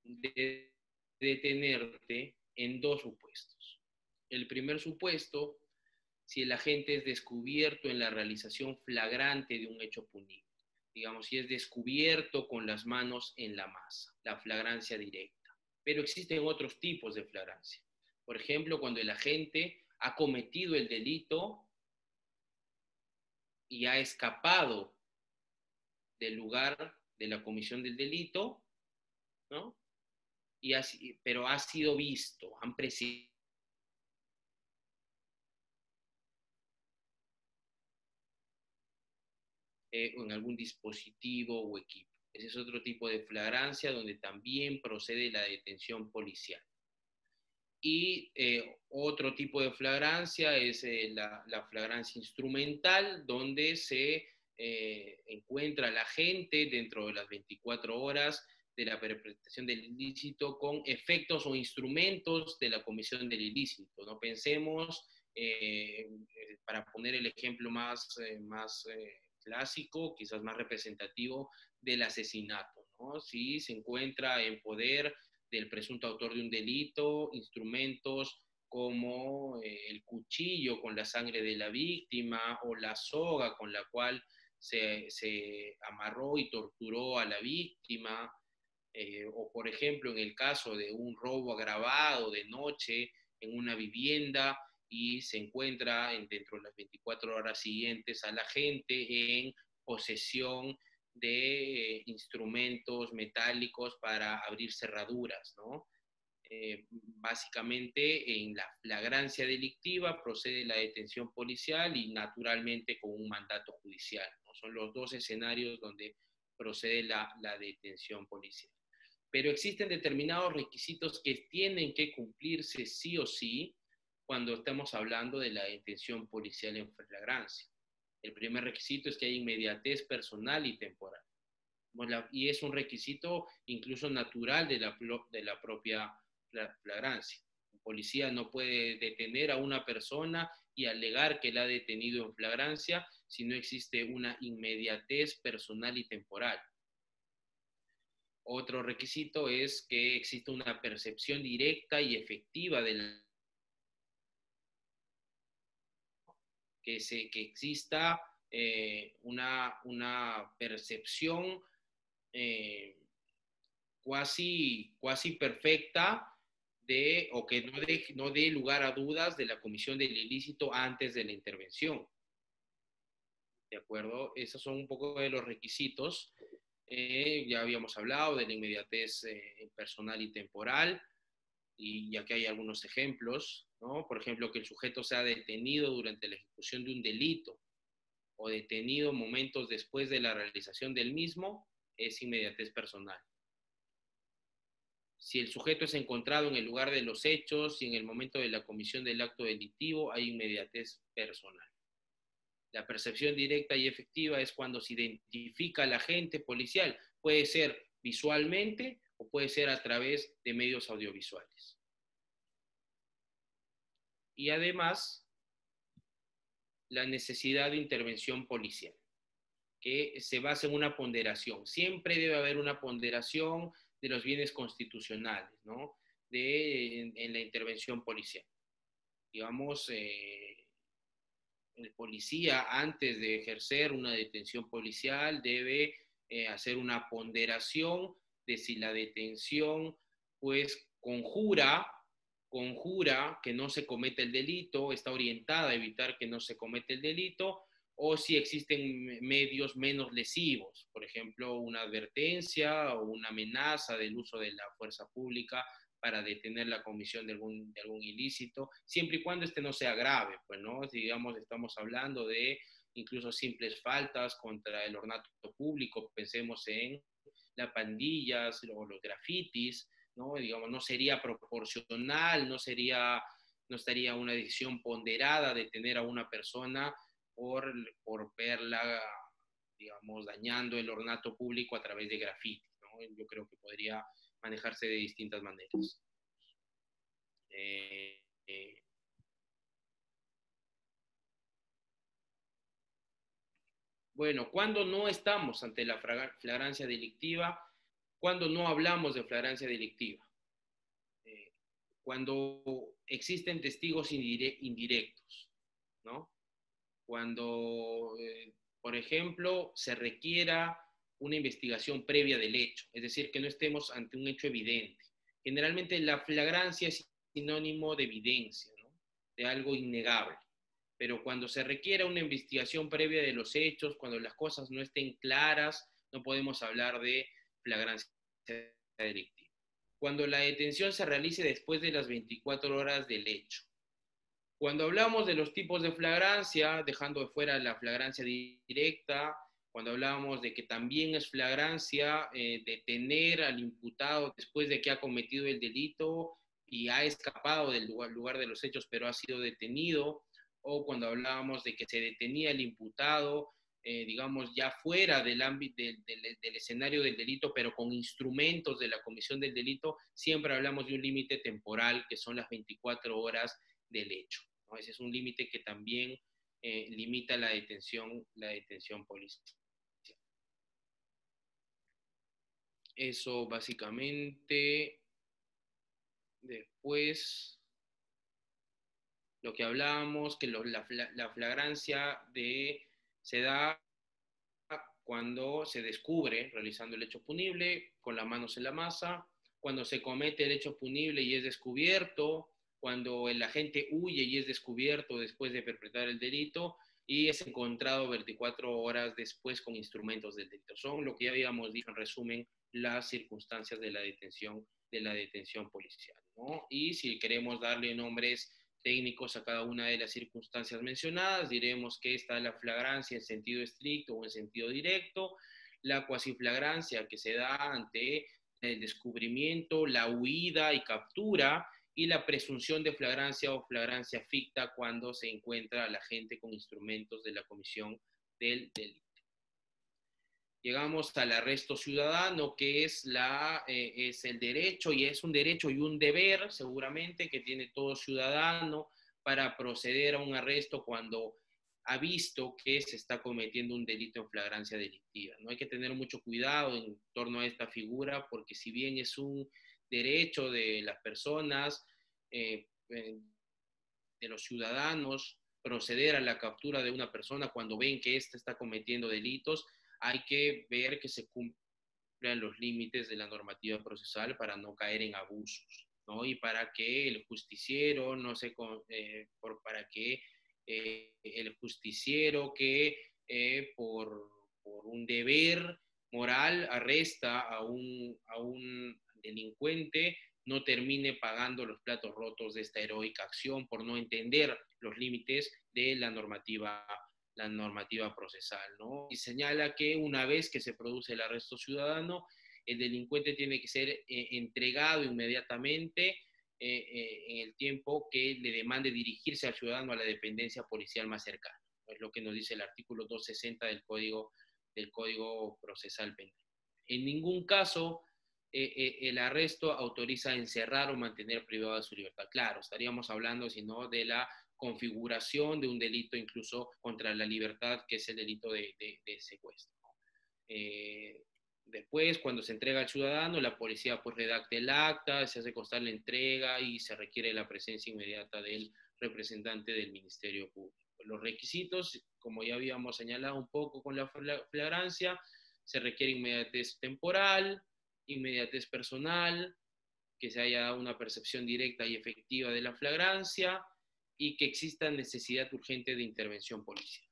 de detenerte en dos supuestos. El primer supuesto, si el agente es descubierto en la realización flagrante de un hecho punible. Digamos, si es descubierto con las manos en la masa, la flagrancia directa. Pero existen otros tipos de flagrancia. Por ejemplo, cuando el agente ha cometido el delito y ha escapado del lugar de la comisión del delito, ¿no? Pero ha sido visto, han presidido o en algún dispositivo o equipo. Ese es otro tipo de flagrancia donde también procede la detención policial. Y otro tipo de flagrancia es la flagrancia instrumental, donde se encuentra la gente dentro de las 24 horas de la perpetración del ilícito con efectos o instrumentos de la comisión del ilícito. No pensemos, para poner el ejemplo más clásico, quizás más representativo, del asesinato, ¿no? Si se encuentra en poder del presunto autor de un delito instrumentos como el cuchillo con la sangre de la víctima o la soga con la cual se amarró y torturó a la víctima, o por ejemplo en el caso de un robo agravado de noche en una vivienda y se encuentra dentro de las 24 horas siguientes a la gente en posesión de instrumentos metálicos para abrir cerraduras, ¿no? Básicamente en la flagrancia delictiva procede la detención policial y naturalmente con un mandato judicial, ¿no? Son los dos escenarios donde procede la detención policial. Pero existen determinados requisitos que tienen que cumplirse sí o sí cuando estamos hablando de la detención policial en flagrancia. El primer requisito es que haya inmediatez personal y temporal. Y es un requisito incluso natural de la propia flagrancia. Un policía no puede detener a una persona y alegar que la ha detenido en flagrancia si no existe una inmediatez personal y temporal. Otro requisito es que exista una percepción directa y efectiva que exista una percepción cuasi perfecta o que no dé lugar a dudas de la comisión del ilícito antes de la intervención. ¿De acuerdo? Esos son un poco de los requisitos. Ya habíamos hablado de la inmediatez personal y temporal, y aquí hay algunos ejemplos, ¿no? Por ejemplo, que el sujeto sea detenido durante la ejecución de un delito o detenido momentos después de la realización del mismo, es inmediatez personal. Si el sujeto es encontrado en el lugar de los hechos y en el momento de la comisión del acto delictivo, hay inmediatez personal. La percepción directa y efectiva es cuando se identifica al agente policial. Puede ser visualmente o puede ser a través de medios audiovisuales. Y además, la necesidad de intervención policial, que se basa en una ponderación. Siempre debe haber una ponderación de los bienes constitucionales, ¿no? En la intervención policial. Digamos, el policía, antes de ejercer una detención policial, debe hacer una ponderación de si la detención pues conjura que no se cometa el delito, está orientada a evitar que no se cometa el delito, o si existen medios menos lesivos, por ejemplo, una advertencia o una amenaza del uso de la fuerza pública para detener la comisión de algún ilícito, siempre y cuando este no sea grave, pues, ¿no? Si, digamos, estamos hablando de incluso simples faltas contra el ornato público, pensemos en las pandillas o los grafitis, ¿no? Digamos, no sería proporcional, no estaría una decisión ponderada de tener a una persona por verla, digamos, dañando el ornato público a través de grafitis, ¿no? Yo creo que podría manejarse de distintas maneras. Eh, eh, bueno, cuando no estamos ante la flagrancia delictiva, cuando no hablamos de flagrancia delictiva, cuando existen testigos indirectos, ¿no? Cuando, por ejemplo, se requiera una investigación previa del hecho, es decir, que no estemos ante un hecho evidente. Generalmente la flagrancia es sinónimo de evidencia, ¿no? De algo innegable. Pero cuando se requiera una investigación previa de los hechos, cuando las cosas no estén claras, no podemos hablar de flagrancia delictiva. Cuando la detención se realice después de las 24 horas del hecho. Cuando hablamos de los tipos de flagrancia, dejando de fuera la flagrancia directa, cuando hablamos de que también es flagrancia detener al imputado después de que ha cometido el delito y ha escapado del lugar de los hechos, pero ha sido detenido, o cuando hablábamos de que se detenía el imputado, digamos, ya fuera del ámbito del escenario del delito, pero con instrumentos de la comisión del delito, siempre hablamos de un límite temporal, que son las 24 horas del hecho, ¿no? Ese es un límite que también limita la detención policial. Eso básicamente. Después, lo que hablábamos, que la flagrancia se da cuando se descubre realizando el hecho punible con las manos en la masa, cuando se comete el hecho punible y es descubierto, cuando el agente huye y es descubierto después de perpetrar el delito y es encontrado 24 horas después con instrumentos del delito. Son lo que ya habíamos dicho en resumen las circunstancias de la detención policial, ¿no? Y si queremos darle nombres técnicos a cada una de las circunstancias mencionadas, diremos que está la flagrancia en sentido estricto o en sentido directo, la cuasiflagrancia que se da ante el descubrimiento, la huida y captura, y la presunción de flagrancia o flagrancia ficta cuando se encuentra al agente con instrumentos de la comisión del delito. Llegamos al arresto ciudadano, que es el derecho, y es un derecho y un deber, seguramente, que tiene todo ciudadano para proceder a un arresto cuando ha visto que se está cometiendo un delito en flagrancia delictiva. No hay que tener mucho cuidado en torno a esta figura, porque si bien es un derecho de las personas, de los ciudadanos, proceder a la captura de una persona cuando ven que ésta está cometiendo delitos, hay que ver que se cumplan los límites de la normativa procesal para no caer en abusos, ¿no? Y para que el justiciero no se, para que el justiciero que por un deber moral arresta a un delincuente no termine pagando los platos rotos de esta heroica acción por no entender los límites de la normativa procesal, ¿no? Y señala que una vez que se produce el arresto ciudadano, el delincuente tiene que ser entregado inmediatamente en el tiempo que le demande dirigirse al ciudadano a la dependencia policial más cercana. Es lo que nos dice el artículo 260 del Código Procesal Penal. En ningún caso el arresto autoriza encerrar o mantener privado de su libertad. Claro, estaríamos hablando, sino de la configuración de un delito incluso contra la libertad, que es el delito de secuestro. Después, cuando se entrega al ciudadano, la policía pues redacta el acta, se hace constar la entrega y se requiere la presencia inmediata del representante del Ministerio Público. Los requisitos, como ya habíamos señalado un poco con la flagrancia, se requiere inmediatez temporal, inmediatez personal, que se haya dado una percepción directa y efectiva de la flagrancia y que exista necesidad urgente de intervención policial.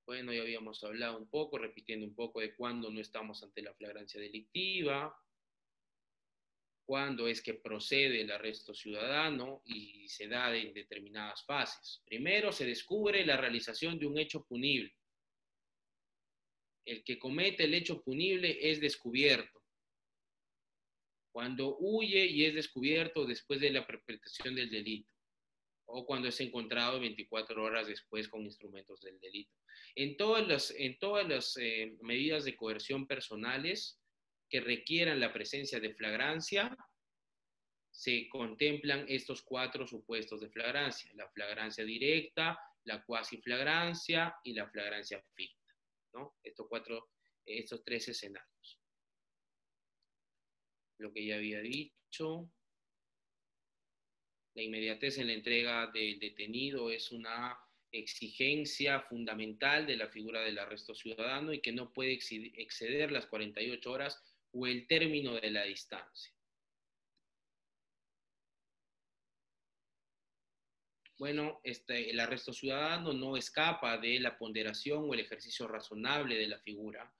Bueno, ya habíamos hablado un poco, repitiendo un poco de cuándo no estamos ante la flagrancia delictiva, cuándo es que procede el arresto ciudadano y se da en determinadas fases. Primero, se descubre la realización de un hecho punible. El que comete el hecho punible es descubierto. Cuando huye y es descubierto después de la perpetración del delito, o cuando es encontrado 24 horas después con instrumentos del delito. En todas las medidas de coerción personales que requieran la presencia de flagrancia, se contemplan estos 4 supuestos de flagrancia: la flagrancia directa, la cuasiflagrancia y la flagrancia ficta, ¿no? Estos 3 escenarios. Lo que ya había dicho. La inmediatez en la entrega del detenido es una exigencia fundamental de la figura del arresto ciudadano y que no puede exceder las 48 horas o el término de la distancia. Bueno, el arresto ciudadano no escapa de la ponderación o el ejercicio razonable de la figura,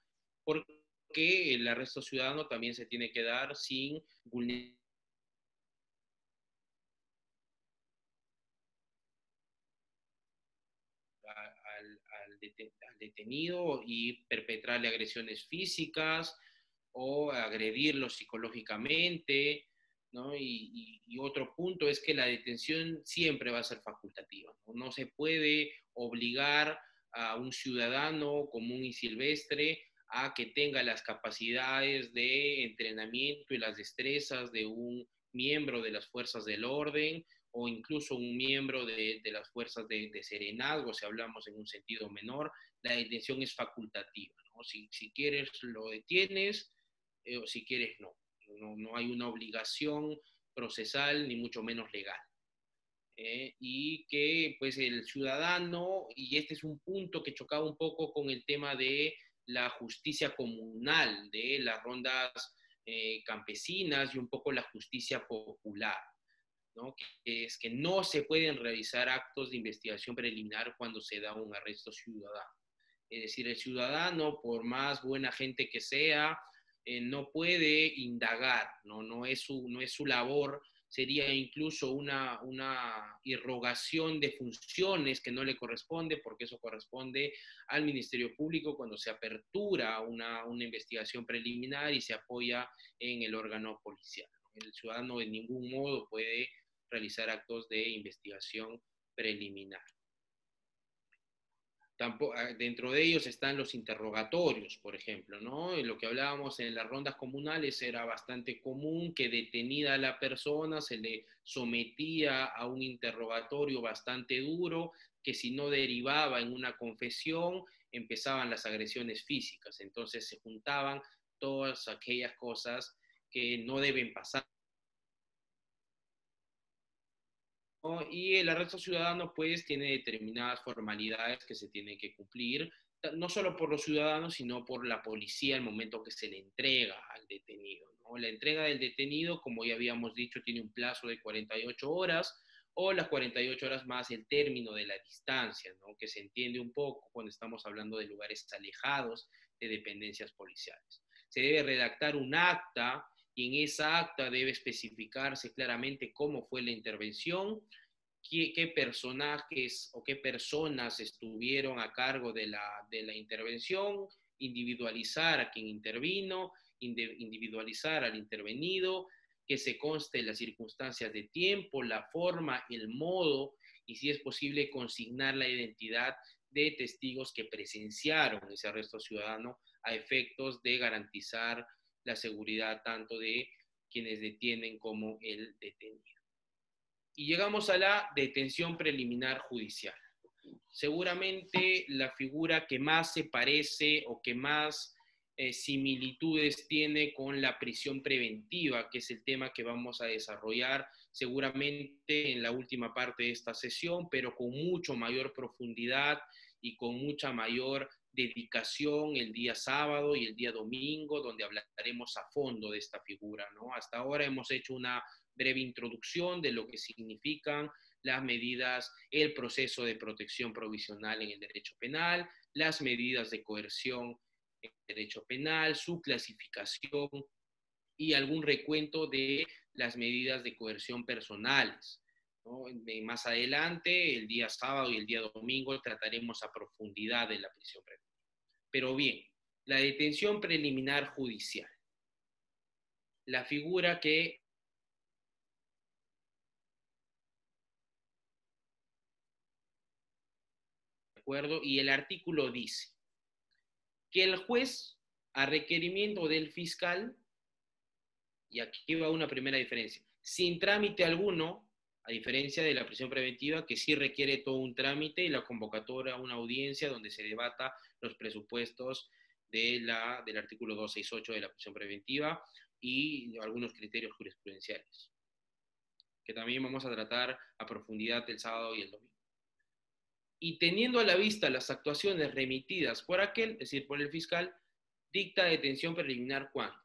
porque el arresto ciudadano también se tiene que dar sin vulnerar al detenido y perpetrarle agresiones físicas o agredirlo psicológicamente, ¿no? Y otro punto es que la detención siempre va a ser facultativa, ¿no? No se puede obligar a un ciudadano común y silvestre a que tenga las capacidades de entrenamiento y las destrezas de un miembro de las fuerzas del orden o incluso un miembro de las fuerzas de serenazgo, si hablamos en un sentido menor. La detención es facultativa, ¿no? Si quieres lo detienes, o si quieres no. No hay una obligación procesal ni mucho menos legal. Y que pues el ciudadano, y este es un punto que chocaba un poco con el tema de la justicia comunal, de las rondas campesinas y un poco la justicia popular, ¿no? Que es que no se pueden realizar actos de investigación preliminar cuando se da un arresto ciudadano. Es decir, el ciudadano, por más buena gente que sea, no puede indagar, no es su labor. Sería incluso una irrogación de funciones que no le corresponde, porque eso corresponde al Ministerio Público cuando se apertura una investigación preliminar y se apoya en el órgano policial. El ciudadano de ningún modo puede realizar actos de investigación preliminar. Dentro de ellos están los interrogatorios, por ejemplo, ¿no? En lo que hablábamos en las rondas comunales era bastante común que detenida la persona se le sometía a un interrogatorio bastante duro, que si no derivaba en una confesión, empezaban las agresiones físicas. Entonces se juntaban todas aquellas cosas que no deben pasar. Y el arresto ciudadano, pues, tiene determinadas formalidades que se tienen que cumplir, no solo por los ciudadanos, sino por la policía al momento que se le entrega al detenido, ¿no? La entrega del detenido, como ya habíamos dicho, tiene un plazo de 48 horas, o las 48 horas más el término de la distancia, ¿no? Que se entiende un poco cuando estamos hablando de lugares alejados de dependencias policiales. Se debe redactar un acta y en esa acta debe especificarse claramente cómo fue la intervención, qué personajes o qué personas estuvieron a cargo de la intervención, individualizar a quien intervino, individualizar al intervenido, que se conste las circunstancias de tiempo, la forma, el modo y si es posible consignar la identidad de testigos que presenciaron ese arresto ciudadano a efectos de garantizar la seguridad tanto de quienes detienen como el detenido. Y llegamos a la detención preliminar judicial. Seguramente la figura que más se parece o que más similitudes tiene con la prisión preventiva, que es el tema que vamos a desarrollar seguramente en la última parte de esta sesión, pero con mucho mayor profundidad y con mucha mayor dedicación el día sábado y el día domingo, donde hablaremos a fondo de esta figura, ¿no? Hasta ahora hemos hecho una breve introducción de lo que significan las medidas, el proceso de protección provisional en el derecho penal, las medidas de coerción en el derecho penal, su clasificación y algún recuento de las medidas de coerción personales, ¿no? Más adelante, el día sábado y el día domingo, trataremos a profundidad de la prisión preventiva. Pero bien, la detención preliminar judicial. La figura que ¿de acuerdo? Y el artículo dice que el juez, a requerimiento del fiscal, y aquí va una primera diferencia, sin trámite alguno, a diferencia de la prisión preventiva, que sí requiere todo un trámite y la convocatoria a una audiencia donde se debata los presupuestos del artículo 268 de la prisión preventiva y algunos criterios jurisprudenciales, que también vamos a tratar a profundidad el sábado y el domingo. Y teniendo a la vista las actuaciones remitidas por aquel, es decir, por el fiscal, dicta detención preliminar cuando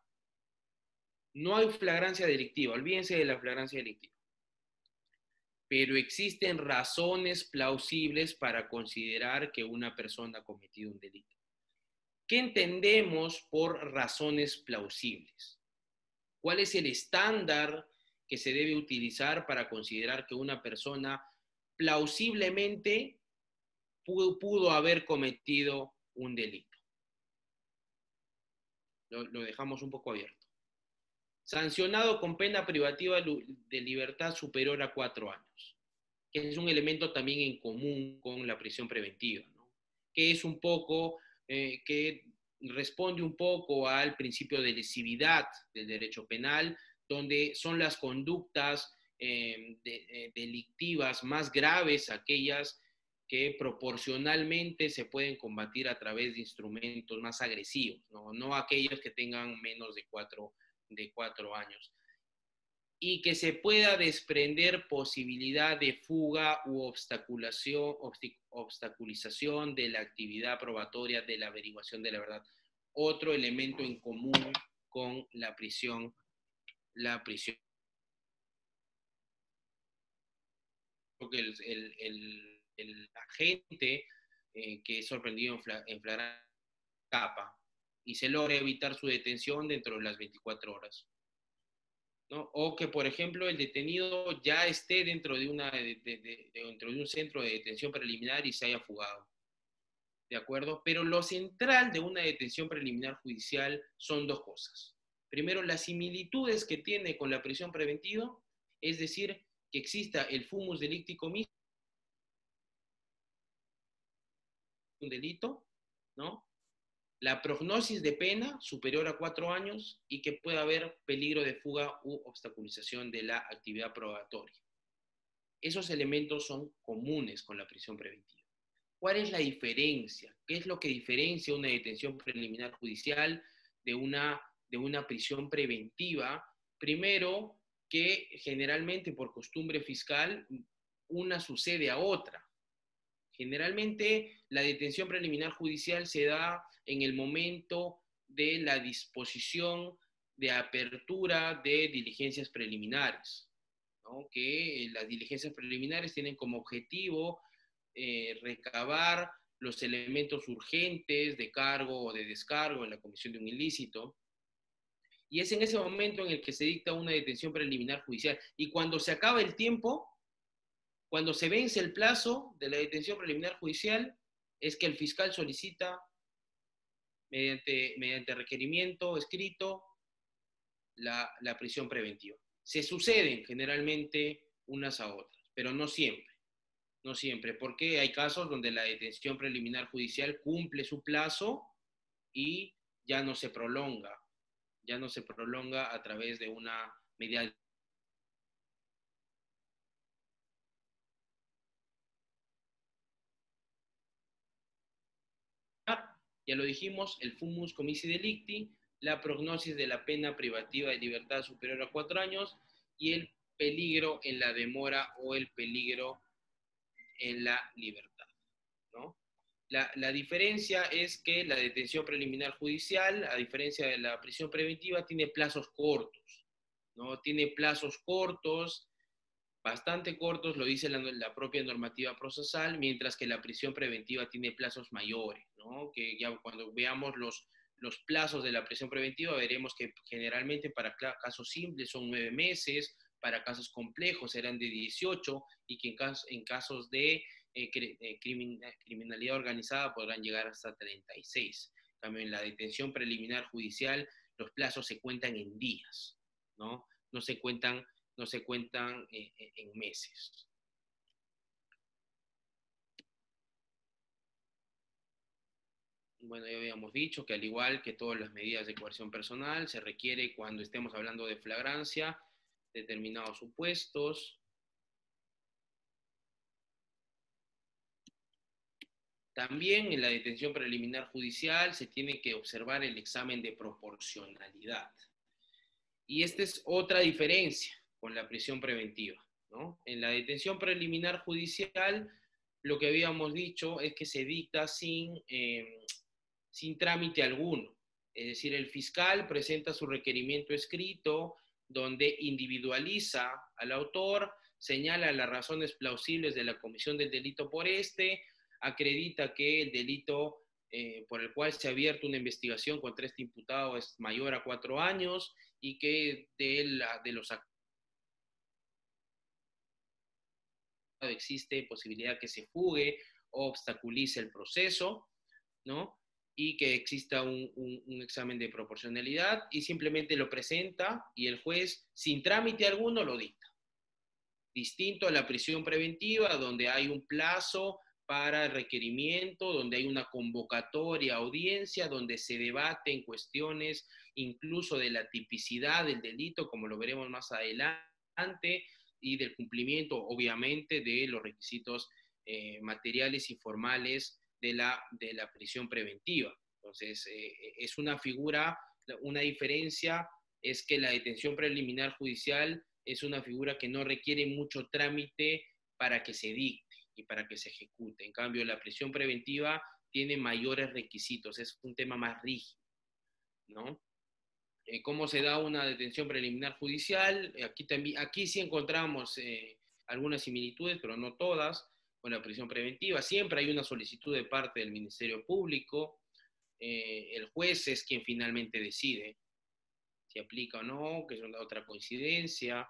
no hay flagrancia delictiva, olvídense de la flagrancia delictiva, pero existen razones plausibles para considerar que una persona ha cometido un delito. ¿Qué entendemos por razones plausibles? ¿Cuál es el estándar que se debe utilizar para considerar que una persona plausiblemente pudo haber cometido un delito? Lo dejamos un poco abierto. Sancionado con pena privativa de libertad superior a 4 años, que es un elemento también en común con la prisión preventiva, ¿no? Que es un poco, que responde un poco al principio de lesividad del derecho penal, donde son las conductas delictivas más graves aquellas que proporcionalmente se pueden combatir a través de instrumentos más agresivos, no aquellos que tengan menos de 4 años, y que se pueda desprender posibilidad de fuga u obstaculización de la actividad probatoria de la averiguación de la verdad. Otro elemento en común con la prisión. Porque el agente que es sorprendido en flagrante escapa y se logra evitar su detención dentro de las 24 horas. ¿No? O que, por ejemplo, el detenido ya esté dentro de un centro de detención preliminar y se haya fugado. ¿De acuerdo? Pero lo central de una detención preliminar judicial son dos cosas. Primero, las similitudes que tiene con la prisión preventiva, es decir, que exista el fumus delicti commissi, un delito, ¿no? La prognosis de pena superior a 4 años y que pueda haber peligro de fuga u obstaculización de la actividad probatoria. Esos elementos son comunes con la prisión preventiva. ¿Cuál es la diferencia? ¿Qué es lo que diferencia una detención preliminar judicial de una prisión preventiva? Primero, que generalmente por costumbre fiscal una sucede a otra. Generalmente la detención preliminar judicial se da en el momento de la disposición de apertura de diligencias preliminares, ¿no? Que las diligencias preliminares tienen como objetivo recabar los elementos urgentes de cargo o de descargo en la comisión de un ilícito. Y es en ese momento en el que se dicta una detención preliminar judicial. Y cuando se acaba el tiempo, cuando se vence el plazo de la detención preliminar judicial, es que el fiscal solicita, mediante requerimiento escrito, la prisión preventiva. Se suceden generalmente unas a otras, pero no siempre. No siempre, porque hay casos donde la detención preliminar judicial cumple su plazo y ya no se prolonga a través de una medida. Ya lo dijimos, el fumus comissi delicti, la prognosis de la pena privativa de libertad superior a 4 años y el peligro en la demora o el peligro en la libertad, ¿no? La diferencia es que la detención preliminar judicial, a diferencia de la prisión preventiva, tiene plazos cortos, ¿no? Tiene plazos cortos, bastante cortos, lo dice la propia normativa procesal, mientras que la prisión preventiva tiene plazos mayores, ¿no? Que ya cuando veamos los plazos de la prisión preventiva veremos que generalmente para casos simples son 9 meses, para casos complejos serán de 18 y que en casos de criminalidad organizada podrán llegar hasta 36. En cambio, en la detención preliminar judicial los plazos se cuentan en días, ¿no? No se cuentan en meses. Bueno, ya habíamos dicho que al igual que todas las medidas de coerción personal, se requiere cuando estemos hablando de flagrancia, determinados supuestos. También en la detención preliminar judicial se tiene que observar el examen de proporcionalidad. Y esta es otra diferencia con la prisión preventiva, ¿no? En la detención preliminar judicial, lo que habíamos dicho es que se dicta sin trámite alguno. Es decir, el fiscal presenta su requerimiento escrito donde individualiza al autor, señala las razones plausibles de la comisión del delito por acredita que el delito por el cual se ha abierto una investigación contra este imputado es mayor a 4 años y que de los actos existe posibilidad que se fugue o obstaculice el proceso, ¿no? Y que exista un examen de proporcionalidad y simplemente lo presenta y el juez, sin trámite alguno, lo dicta. Distinto a la prisión preventiva, donde hay un plazo para el requerimiento, donde hay una convocatoria, audiencia, donde se debaten cuestiones incluso de la tipicidad del delito, como lo veremos más adelante, y del cumplimiento, obviamente, de los requisitos materiales y formales de la prisión preventiva. Entonces, es una figura, una diferencia es que la detención preliminar judicial es una figura que no requiere mucho trámite para que se dicte y para que se ejecute. En cambio, la prisión preventiva tiene mayores requisitos, es un tema más rígido, ¿no? ¿Cómo se da una detención preliminar judicial? Aquí sí encontramos algunas similitudes, pero no todas, con la prisión preventiva. Siempre hay una solicitud de parte del Ministerio Público. El juez es quien finalmente decide si aplica o no, que es una otra coincidencia.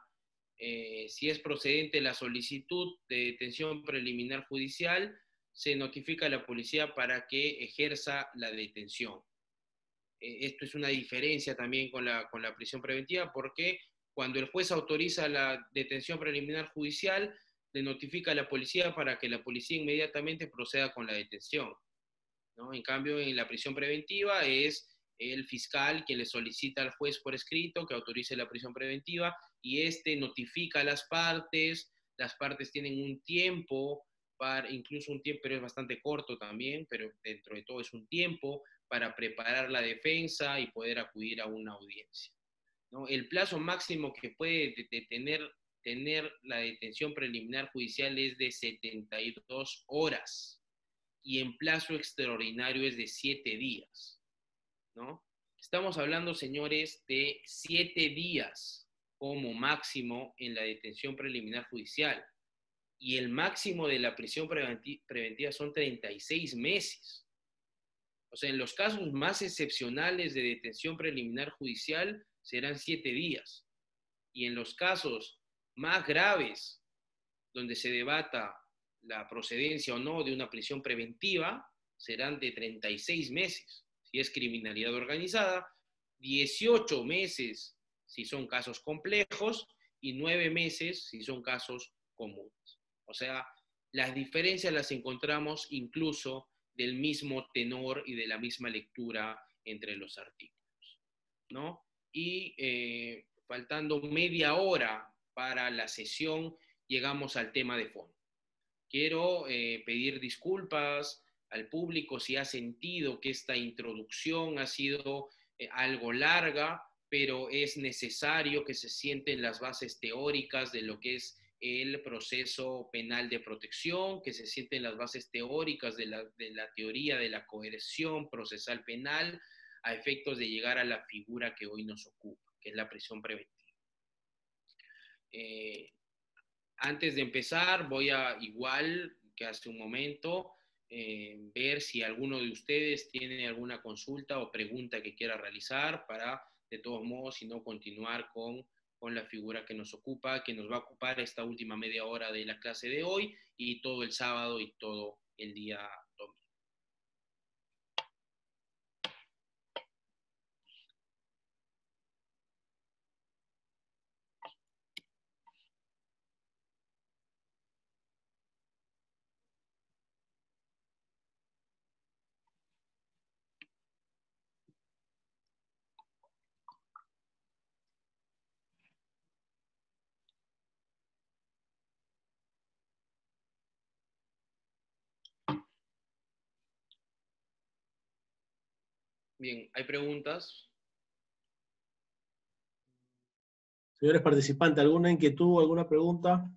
Si es procedente la solicitud de detención preliminar judicial, se notifica a la policía para que ejerza la detención. Esto es una diferencia también con la prisión preventiva, porque cuando el juez autoriza la detención preliminar judicial, le notifica a la policía para que la policía inmediatamente proceda con la detención, ¿no? En cambio, en la prisión preventiva es el fiscal quien le solicita al juez por escrito que autorice la prisión preventiva y este notifica a las partes tienen un tiempo, incluso un tiempo, pero es bastante corto también, pero dentro de todo es un tiempo para preparar la defensa y poder acudir a una audiencia, ¿no? El plazo máximo que puede tener la detención preliminar judicial es de 72 horas y en plazo extraordinario es de 7 días, ¿no? Estamos hablando, señores, de 7 días como máximo en la detención preliminar judicial y el máximo de la prisión preventiva son 36 meses. O sea, en los casos más excepcionales de detención preliminar judicial serán 7 días. Y en los casos más graves, donde se debata la procedencia o no de una prisión preventiva, serán de 36 meses, si es criminalidad organizada, 18 meses si son casos complejos y 9 meses si son casos comunes. O sea, las diferencias las encontramos incluso del mismo tenor y de la misma lectura entre los artículos, ¿no? Y faltando media hora para la sesión, llegamos al tema de fondo. Quiero pedir disculpas al público si ha sentido que esta introducción ha sido algo larga, pero es necesario que se sienten las bases teóricas de lo que es el proceso penal de protección, que se sienten las bases teóricas de la teoría de la coerción procesal penal a efectos de llegar a la figura que hoy nos ocupa, que es la prisión preventiva. Antes de empezar, voy a, igual que hace un momento, ver si alguno de ustedes tiene alguna consulta o pregunta que quiera realizar para, de todos modos, si no, continuar con la figura que nos ocupa, que nos va a ocupar esta última media hora de la clase de hoy y todo el sábado y todo el día domingo. Bien, ¿hay preguntas? Señores participantes, ¿alguna inquietud, alguna pregunta?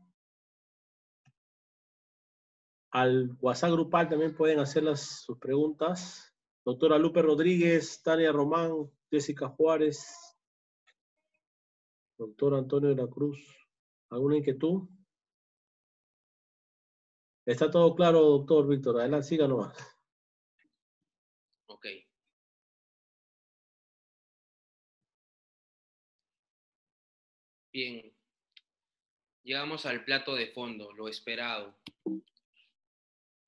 Al WhatsApp grupal también pueden hacer sus preguntas. Doctora Lupe Rodríguez, Tania Román, Jessica Juárez, doctor Antonio de la Cruz. ¿Alguna inquietud? Está todo claro, doctor Víctor. Adelante, siga nomás. Ok. Bien. Llegamos al plato de fondo, lo esperado.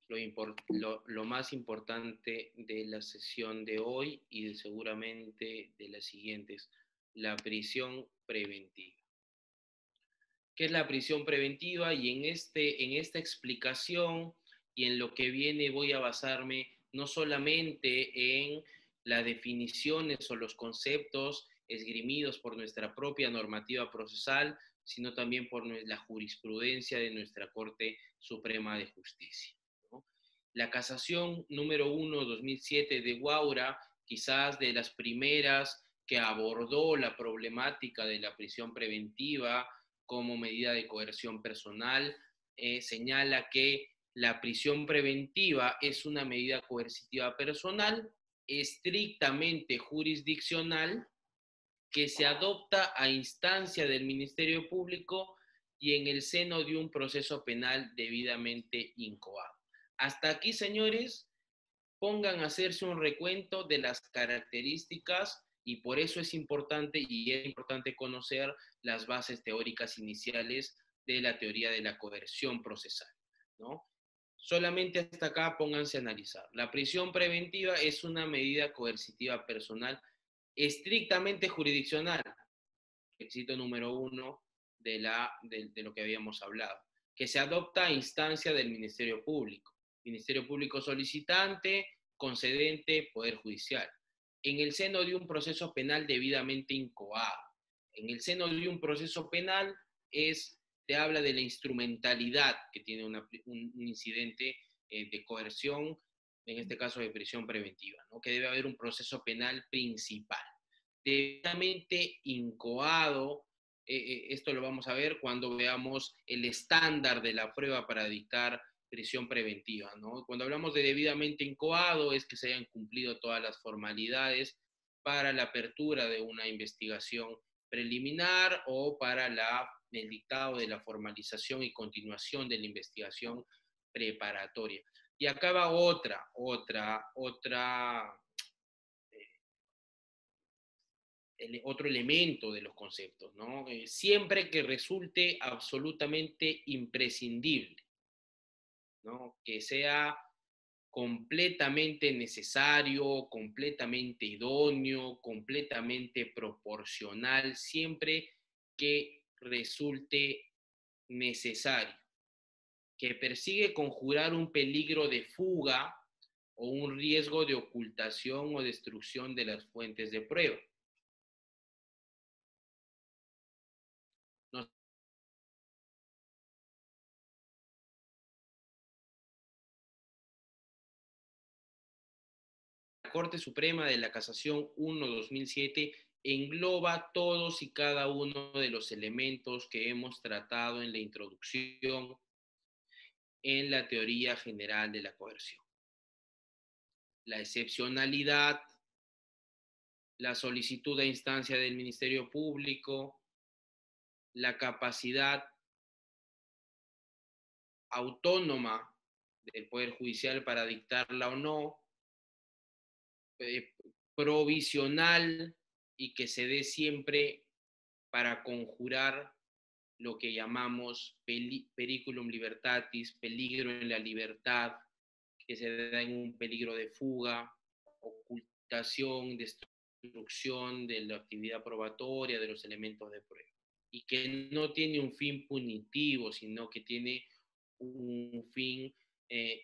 Lo más importante de la sesión de hoy y seguramente de las siguientes, la prisión preventiva. ¿Qué es la prisión preventiva? Y en esta explicación y en lo que viene voy a basarme no solamente en las definiciones o los conceptos esgrimidos por nuestra propia normativa procesal, sino también por la jurisprudencia de nuestra Corte Suprema de Justicia, ¿no? La casación número 1, 2007 de Guaura, quizás de las primeras que abordó la problemática de la prisión preventiva como medida de coerción personal, señala que la prisión preventiva es una medida coercitiva personal estrictamente jurisdiccional que se adopta a instancia del Ministerio Público y en el seno de un proceso penal debidamente incoado. Hasta aquí, señores, pongan a hacerse un recuento de las características y por eso es importante conocer las bases teóricas iniciales de la teoría de la coerción procesal, ¿no? Solamente hasta acá pónganse a analizar. La prisión preventiva es una medida coercitiva personal estrictamente jurisdiccional, requisito número 1 de lo que habíamos hablado, que se adopta a instancia del Ministerio Público. Ministerio Público solicitante, concedente, Poder Judicial. En el seno de un proceso penal debidamente incoado. En el seno de un proceso penal te habla de la instrumentalidad que tiene un incidente de coerción, en este caso de prisión preventiva, ¿no? Que debe haber un proceso penal principal debidamente incoado. Esto lo vamos a ver cuando veamos el estándar de la prueba para dictar prisión preventiva, ¿no? Cuando hablamos de debidamente incoado es que se hayan cumplido todas las formalidades para la apertura de una investigación preliminar o para el dictado de la formalización y continuación de la investigación preparatoria. Y acá va otra otro elemento de los conceptos, ¿no? Siempre que resulte absolutamente imprescindible, ¿no? Que sea completamente necesario, completamente idóneo, completamente proporcional, siempre que resulte necesario, que persigue conjurar un peligro de fuga o un riesgo de ocultación o destrucción de las fuentes de prueba. La Corte Suprema de la Casación 1-2007 engloba todos y cada uno de los elementos que hemos tratado en la introducción en la teoría general de la coerción. La excepcionalidad, la solicitud de instancia del Ministerio Público, la capacidad autónoma del Poder Judicial para dictarla o no, provisional y que se dé siempre para conjurar lo que llamamos periculum libertatis, peligro en la libertad, que se da en un peligro de fuga, ocultación, destrucción de la actividad probatoria, de los elementos de prueba. Y que no tiene un fin punitivo, sino que tiene un fin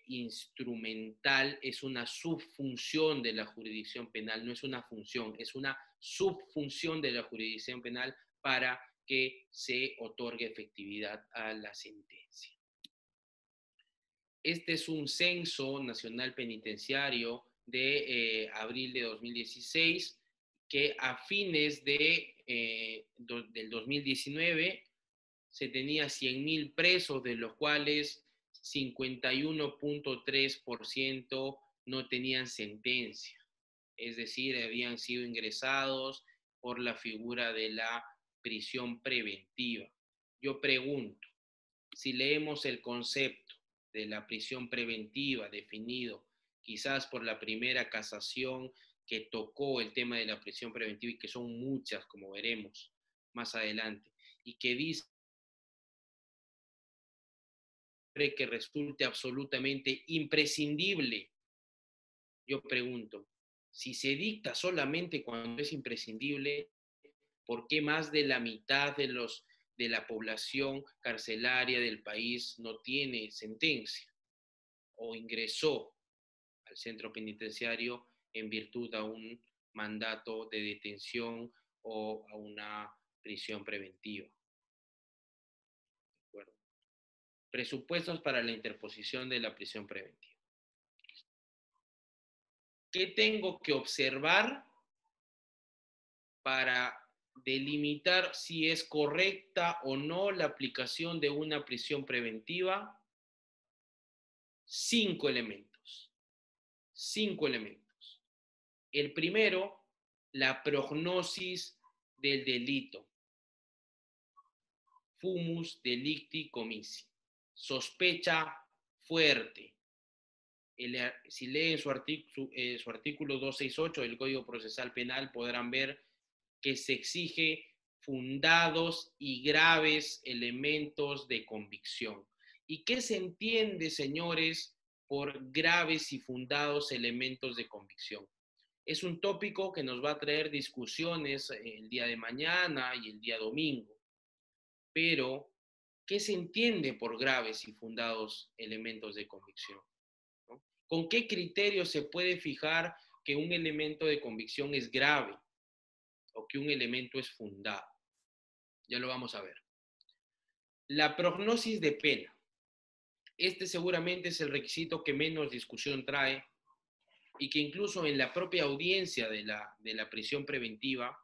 instrumental, es una subfunción de la jurisdicción penal, no es una función, es una subfunción de la jurisdicción penal para que se otorgue efectividad a la sentencia. Este es un censo nacional penitenciario de abril de 2016, que a fines del 2019 se tenía 100.000 presos, de los cuales 51.3% no tenían sentencia. Es decir, habían sido ingresados por la figura de la prisión preventiva. Yo pregunto, si leemos el concepto de la prisión preventiva definido quizás por la primera casación que tocó el tema de la prisión preventiva, y que son muchas, como veremos más adelante, y que dice que resulte absolutamente imprescindible, yo pregunto, si se dicta solamente cuando es imprescindible, ¿por qué más de la mitad de la población carcelaria del país no tiene sentencia o ingresó al centro penitenciario en virtud a un mandato de detención o a una prisión preventiva? ¿De acuerdo? Presupuestos para la interposición de la prisión preventiva. ¿Qué tengo que observar para delimitar si es correcta o no la aplicación de una prisión preventiva? 5 elementos. 5 elementos. El primero, la prognosis del delito. Fumus delicti comissi. Sospecha fuerte. Si leen su artículo 268 del Código Procesal Penal, podrán ver que se exige fundados y graves elementos de convicción. ¿Y qué se entiende, señores, por graves y fundados elementos de convicción? Es un tópico que nos va a traer discusiones el día de mañana y el día domingo. Pero, ¿qué se entiende por graves y fundados elementos de convicción? ¿No? ¿Con qué criterio se puede fijar que un elemento de convicción es grave o que un elemento es fundado? Ya lo vamos a ver. La prognosis de pena. Este seguramente es el requisito que menos discusión trae y que incluso en la propia audiencia de la prisión preventiva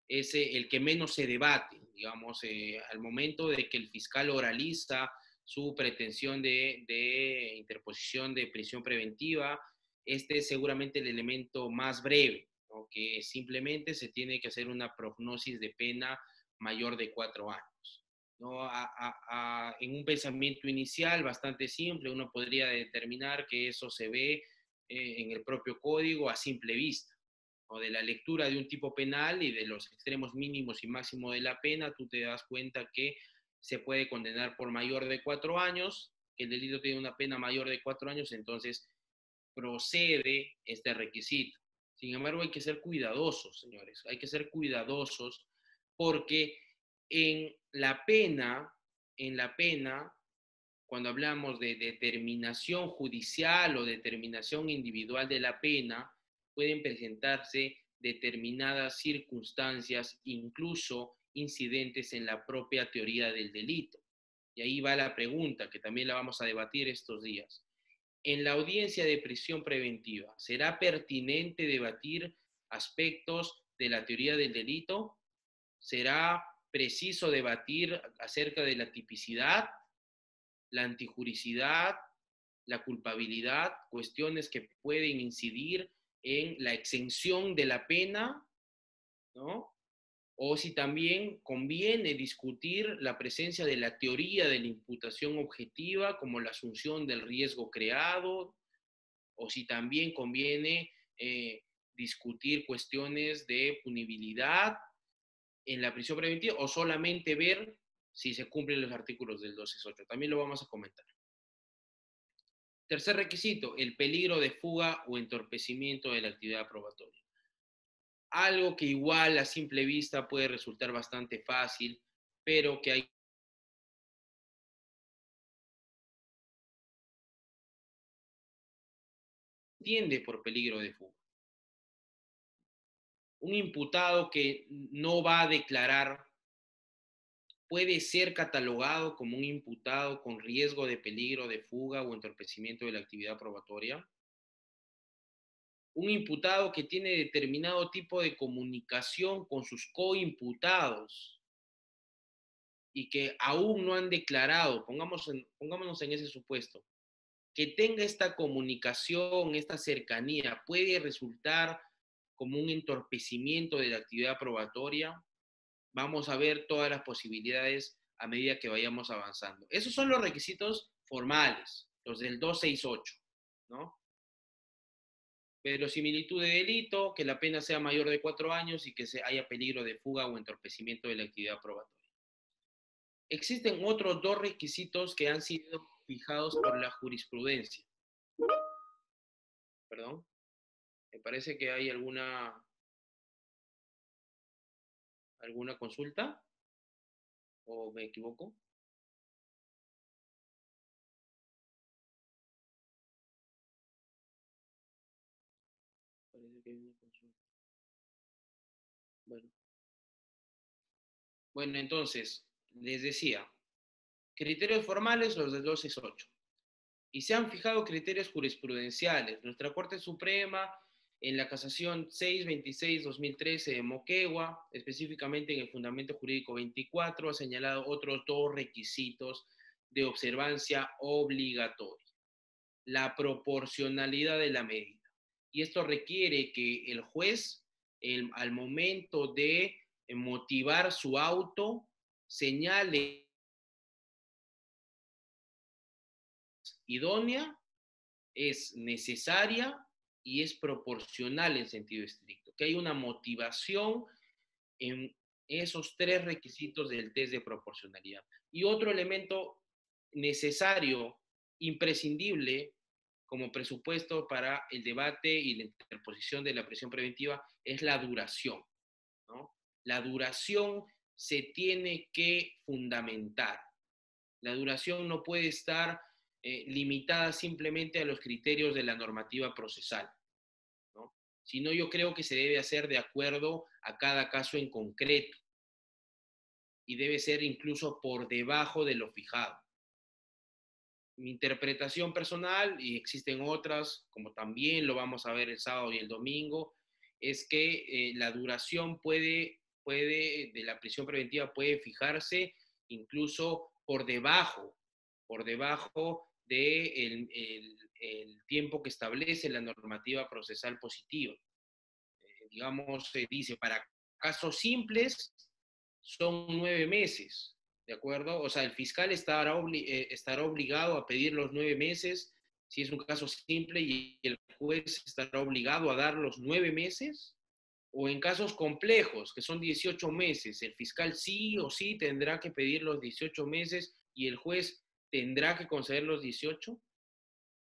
es el que menos se debate, digamos, al momento de que el fiscal oraliza su pretensión de interposición de prisión preventiva. Este es seguramente el elemento más breve, ¿no? Que simplemente se tiene que hacer una prognosis de pena mayor de 4 años. ¿No? En un pensamiento inicial bastante simple, uno podría determinar que eso se ve en el propio código a simple vista, o de la lectura de un tipo penal y de los extremos mínimos y máximos de la pena, tú te das cuenta que se puede condenar por mayor de 4 años, que el delito tiene una pena mayor de 4 años, entonces procede este requisito. Sin embargo, hay que ser cuidadosos, señores, hay que ser cuidadosos porque en la pena, cuando hablamos de determinación judicial o determinación individual de la pena, pueden presentarse determinadas circunstancias, incluso incidentes en la propia teoría del delito. Y ahí va la pregunta, que también la vamos a debatir estos días. En la audiencia de prisión preventiva, ¿será pertinente debatir aspectos de la teoría del delito, será preciso debatir acerca de la tipicidad, la antijuricidad, la culpabilidad, cuestiones que pueden incidir en la exención de la pena, ¿no? O si también conviene discutir la presencia de la teoría de la imputación objetiva como la asunción del riesgo creado, o si también conviene discutir cuestiones de punibilidad en la prisión preventiva o solamente ver si se cumplen los artículos del 268. También lo vamos a comentar. Tercer requisito, el peligro de fuga o entorpecimiento de la actividad probatoria. Algo que igual a simple vista puede resultar bastante fácil, pero que hay entiende por peligro de fuga. Un imputado que no va a declarar puede ser catalogado como un imputado con riesgo de peligro de fuga o entorpecimiento de la actividad probatoria. Un imputado que tiene determinado tipo de comunicación con sus coimputados y que aún no han declarado, pongámonos en ese supuesto, que tenga esta comunicación, esta cercanía, puede resultar como un entorpecimiento de la actividad probatoria. Vamos a ver todas las posibilidades a medida que vayamos avanzando. Esos son los requisitos formales, los del 268, ¿no? Verosimilitud de delito, que la pena sea mayor de 4 años y que haya peligro de fuga o entorpecimiento de la actividad probatoria. Existen otros dos requisitos que han sido fijados por la jurisprudencia. Perdón, me parece que hay alguna consulta, ¿o me equivoco? Parece que hay una consulta. Bueno, entonces, les decía, criterios formales los del 268. Y se han fijado criterios jurisprudenciales. Nuestra Corte Suprema, en la casación 626-2013 de Moquegua, específicamente en el Fundamento Jurídico 24, ha señalado otros dos requisitos de observancia obligatoria. La proporcionalidad de la medida. Y esto requiere que el juez, al momento de motivar su auto, señale idónea, es necesaria y es proporcional en sentido estricto, que hay una motivación en esos tres requisitos del test de proporcionalidad. Y otro elemento necesario, imprescindible, como presupuesto para el debate y la interposición de la prisión preventiva, es la duración, ¿no? La duración se tiene que fundamentar. La duración no puede estar limitada simplemente a los criterios de la normativa procesal, ¿no? Sino yo creo que se debe hacer de acuerdo a cada caso en concreto y debe ser incluso por debajo de lo fijado. Mi interpretación personal, y existen otras, como también lo vamos a ver el sábado y el domingo, es que la duración de la prisión preventiva puede fijarse incluso por debajo del el tiempo que establece la normativa procesal positiva. Digamos, se dice, para casos simples son 9 meses, ¿de acuerdo? O sea, el fiscal estará obligado a pedir los 9 meses si es un caso simple y el juez estará obligado a dar los 9 meses. O en casos complejos, que son 18 meses, el fiscal sí o sí tendrá que pedir los 18 meses y el juez tendrá que conceder los 18,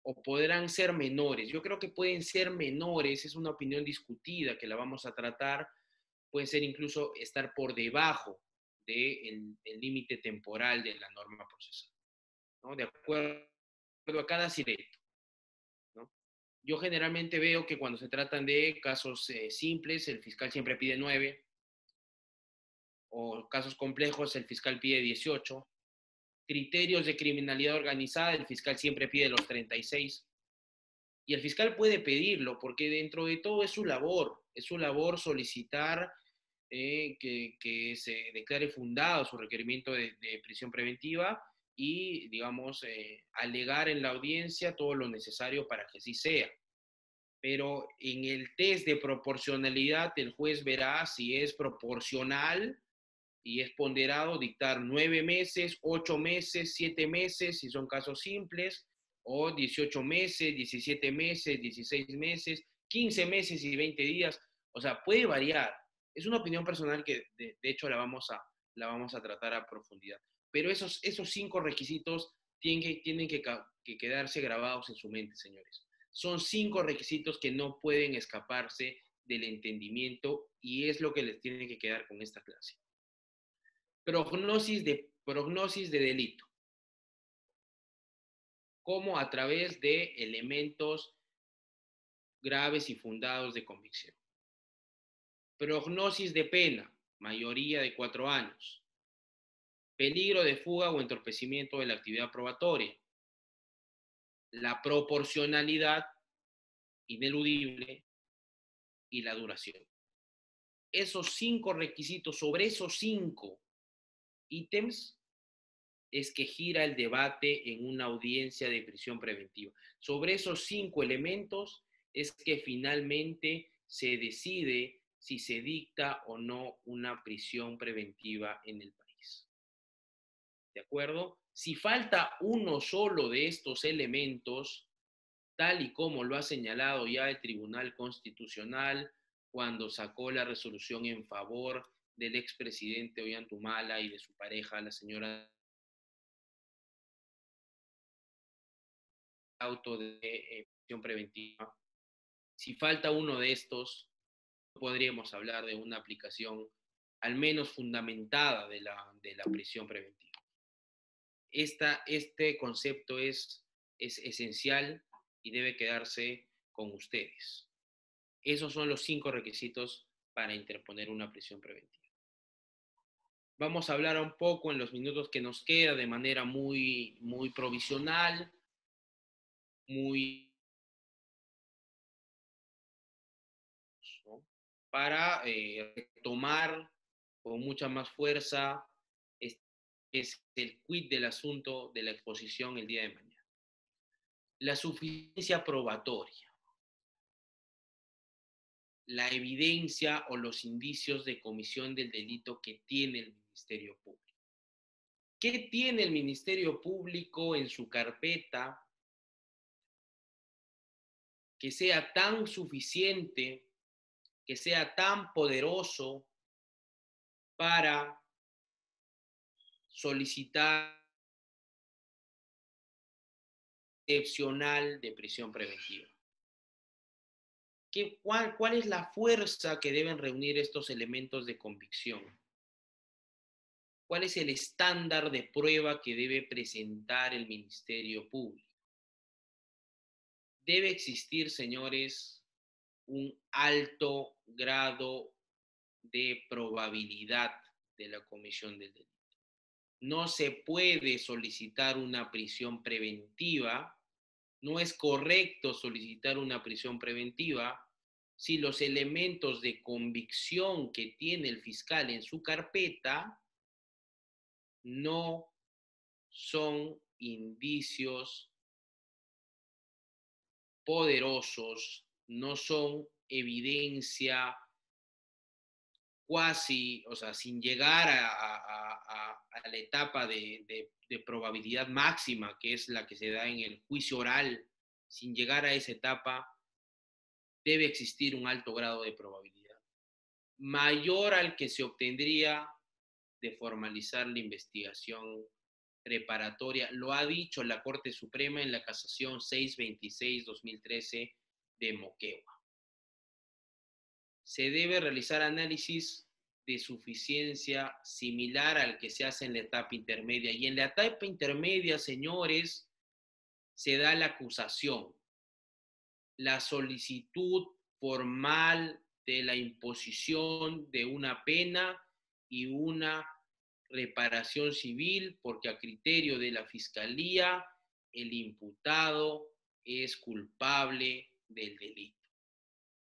o podrán ser menores. Yo creo que pueden ser menores, es una opinión discutida que la vamos a tratar, puede ser incluso estar por debajo del límite temporal de la norma procesal, ¿no? De acuerdo a cada directo, ¿no? Yo generalmente veo que cuando se tratan de casos simples, el fiscal siempre pide 9, o casos complejos, el fiscal pide 18. Criterios de criminalidad organizada, el fiscal siempre pide los 36. Y el fiscal puede pedirlo porque dentro de todo es su labor. Es su labor solicitar que se declare fundado su requerimiento de prisión preventiva y, digamos, alegar en la audiencia todo lo necesario para que así sea. Pero en el test de proporcionalidad el juez verá si es proporcional y es ponderado dictar 9 meses, 8 meses, 7 meses, si son casos simples, o 18 meses, 17 meses, 16 meses, 15 meses y 20 días. O sea, puede variar. Es una opinión personal que de hecho la vamos a tratar a profundidad. Pero esos 5 requisitos tienen que quedarse grabados en su mente, señores. Son 5 requisitos que no pueden escaparse del entendimiento y es lo que les tiene que quedar con esta clase. Prognosis de delito. Como a través de elementos graves y fundados de convicción. Prognosis de pena, mayoría de 4 años. Peligro de fuga o entorpecimiento de la actividad probatoria. La proporcionalidad ineludible y la duración. Esos 5 requisitos, sobre esos 5 ítems, es que gira el debate en una audiencia de prisión preventiva. Sobre esos 5 elementos es que finalmente se decide si se dicta o no una prisión preventiva en el país. ¿De acuerdo? Si falta uno solo de estos elementos, tal y como lo ha señalado ya el Tribunal Constitucional cuando sacó la resolución en favor del expresidente Ollanta y de su pareja, la señora auto de prisión preventiva. Si falta uno de estos, podríamos hablar de una aplicación al menos fundamentada de la prisión preventiva. Este concepto es esencial y debe quedarse con ustedes. Esos son los 5 requisitos para interponer una prisión preventiva. Vamos a hablar un poco en los minutos que nos queda de manera muy, muy provisional, muy ¿no? Para retomar con mucha más fuerza es el quid del asunto de la exposición el día de mañana. La suficiencia probatoria, la evidencia o los indicios de comisión del delito que tiene el Ministerio Público. ¿Qué tiene el Ministerio Público en su carpeta que sea tan suficiente, que sea tan poderoso para solicitar excepcional de prisión preventiva? ¿Cuál es la fuerza que deben reunir estos elementos de convicción? ¿Cuál es el estándar de prueba que debe presentar el Ministerio Público? Debe existir, señores, un alto grado de probabilidad de la comisión del delito. No se puede solicitar una prisión preventiva, no es correcto solicitar una prisión preventiva si los elementos de convicción que tiene el fiscal en su carpeta no son indicios poderosos, no son evidencia cuasi, o sea, sin llegar a la etapa de probabilidad máxima, que es la que se da en el juicio oral, sin llegar a esa etapa, debe existir un alto grado de probabilidad, mayor al que se obtendría de formalizar la investigación preparatoria. Lo ha dicho la Corte Suprema en la Casación 626-2013 de Moquegua. Se debe realizar análisis de suficiencia similar al que se hace en la etapa intermedia. Y en la etapa intermedia, señores, se da la acusación, la solicitud formal de la imposición de una pena y una reparación civil, porque a criterio de la Fiscalía, el imputado es culpable del delito.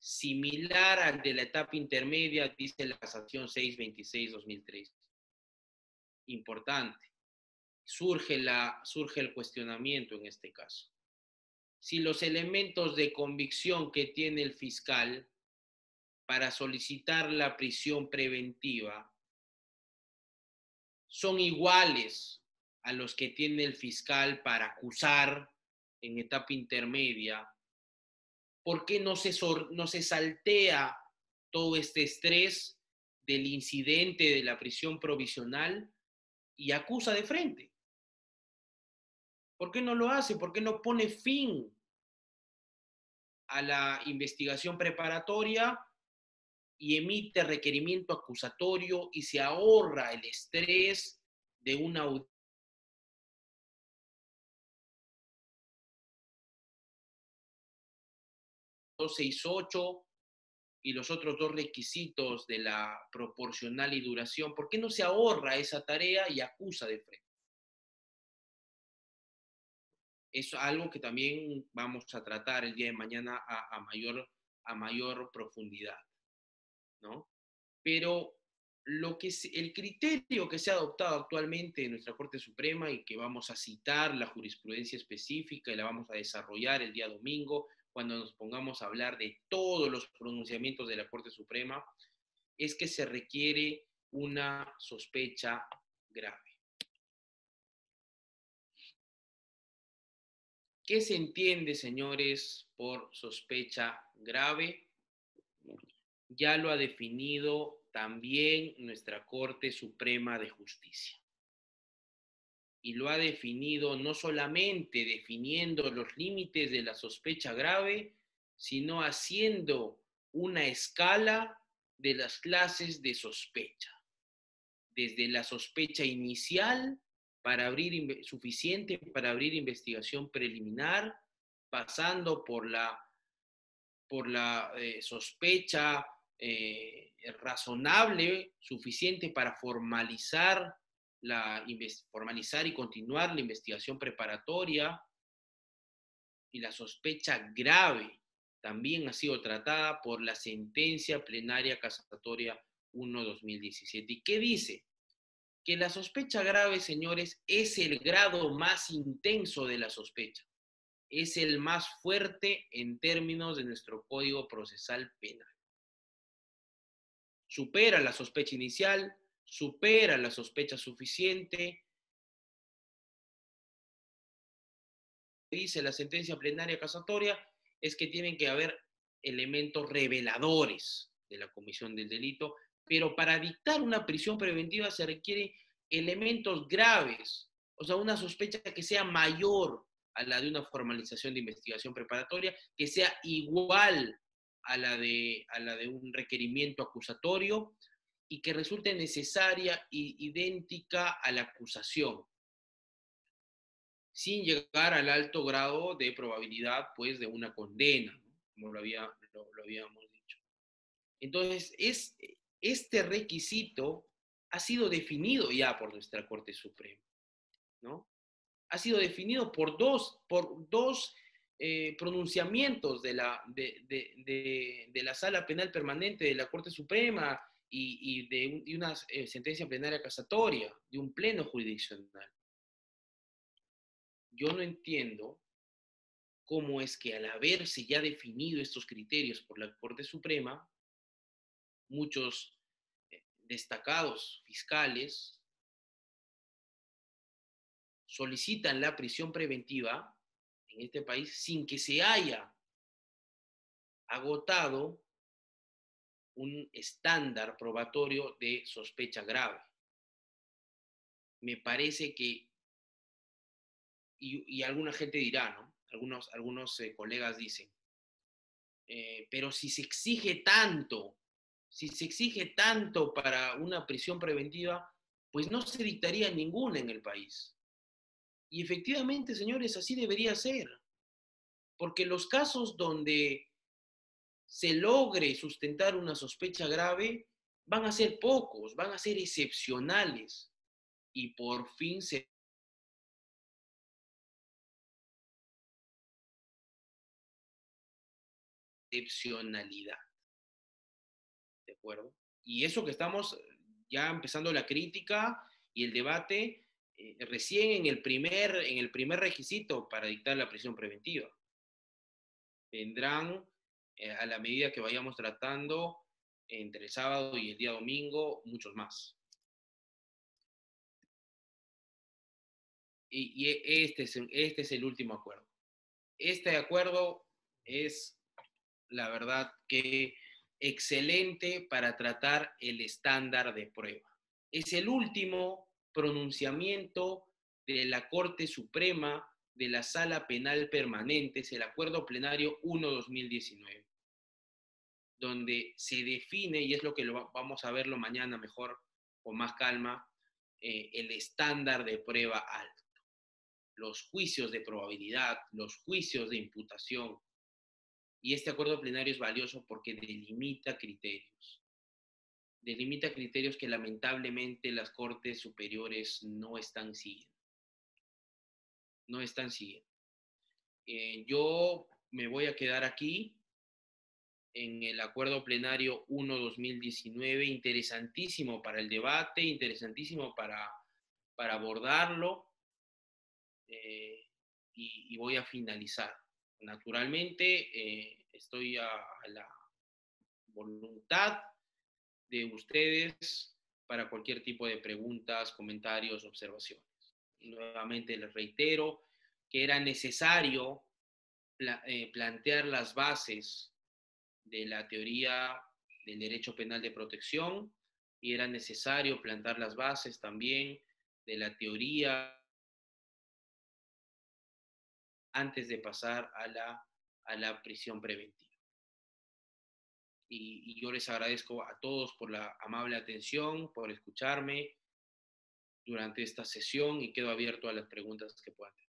similar al de la etapa intermedia, dice la casación 626-2013. Importante. Surge el cuestionamiento en este caso. Si los elementos de convicción que tiene el fiscal para solicitar la prisión preventiva son iguales a los que tiene el fiscal para acusar en etapa intermedia, ¿por qué no se saltea todo este estrés del incidente de la prisión provisional y acusa de frente? ¿Por qué no lo hace? ¿Por qué no pone fin a la investigación preparatoria y emite requerimiento acusatorio y se ahorra el estrés de una audiencia 268 y los otros dos requisitos de la proporcional y duración? ¿Por qué no se ahorra esa tarea y acusa de frente? Es algo que también vamos a tratar el día de mañana a mayor profundidad, ¿no? Pero el criterio que se ha adoptado actualmente en nuestra Corte Suprema y que vamos a citar la jurisprudencia específica y la vamos a desarrollar el día domingo cuando nos pongamos a hablar de todos los pronunciamientos de la Corte Suprema, es que se requiere una sospecha grave. ¿Qué se entiende, señores, por sospecha grave? Ya lo ha definido también nuestra Corte Suprema de Justicia. Y lo ha definido no solamente definiendo los límites de la sospecha grave, sino haciendo una escala de las clases de sospecha. Desde la sospecha inicial suficiente para abrir investigación preliminar, pasando por la sospecha razonable, suficiente para formalizar y continuar la investigación preparatoria, y la sospecha grave también ha sido tratada por la sentencia plenaria casatoria 1/2017. ¿Y qué dice? Que la sospecha grave, señores, es el grado más intenso de la sospecha. Es el más fuerte en términos de nuestro Código Procesal Penal. Supera la sospecha inicial, supera la sospecha suficiente. Dice la sentencia plenaria casatoria es que tienen que haber elementos reveladores de la comisión del delito, pero para dictar una prisión preventiva se requieren elementos graves, o sea, una sospecha que sea mayor a la de una formalización de investigación preparatoria, que sea igual a la de un requerimiento acusatorio y que resulte necesaria e idéntica a la acusación, sin llegar al alto grado de probabilidad, pues, de una condena, ¿no? Como lo habíamos dicho. Entonces, este requisito ha sido definido ya por nuestra Corte Suprema, ¿no? Ha sido definido por dos pronunciamientos de la Sala Penal Permanente de la Corte Suprema y de una sentencia plenaria casatoria, de un pleno jurisdiccional. Yo no entiendo cómo es que al haberse ya definido estos criterios por la Corte Suprema, muchos destacados fiscales solicitan la prisión preventiva en este país sin que se haya agotado un estándar probatorio de sospecha grave. Me parece que, y alguna gente dirá, ¿no? Algunos colegas dicen, pero si se exige tanto para una prisión preventiva, pues no se dictaría ninguna en el país. Y efectivamente, señores, así debería ser, porque los casos donde se logre sustentar una sospecha grave van a ser pocos, van a ser excepcionales, y por fin se excepcionalidad. ¿De acuerdo? Y eso que estamos ya empezando la crítica y el debate recién en el primer requisito para dictar la prisión preventiva. Vendrán, a la medida que vayamos tratando, entre el sábado y el día domingo, muchos más. Y este es el último acuerdo. Este acuerdo es, la verdad, que excelente para tratar el estándar de prueba. Es el último pronunciamiento de la Corte Suprema de la Sala Penal Permanente, es el Acuerdo Plenario 1/2019, donde se define, y es lo que vamos a verlo mañana mejor, con más calma, el estándar de prueba alto. Los juicios de probabilidad, los juicios de imputación. Y este acuerdo plenario es valioso porque delimita criterios. Delimita criterios que lamentablemente las Cortes Superiores no están siguiendo. No están siguiendo. Yo me voy a quedar aquí en el acuerdo plenario 1/2019, interesantísimo para el debate, interesantísimo para abordarlo, y voy a finalizar. Naturalmente, estoy a la voluntad de ustedes para cualquier tipo de preguntas, comentarios, observaciones. Nuevamente les reitero que era necesario plantear las bases de la teoría del derecho penal de protección y era necesario plantear las bases también de la teoría antes de pasar a la prisión preventiva. Y yo les agradezco a todos por la amable atención, por escucharme durante esta sesión y quedo abierto a las preguntas que puedan tener.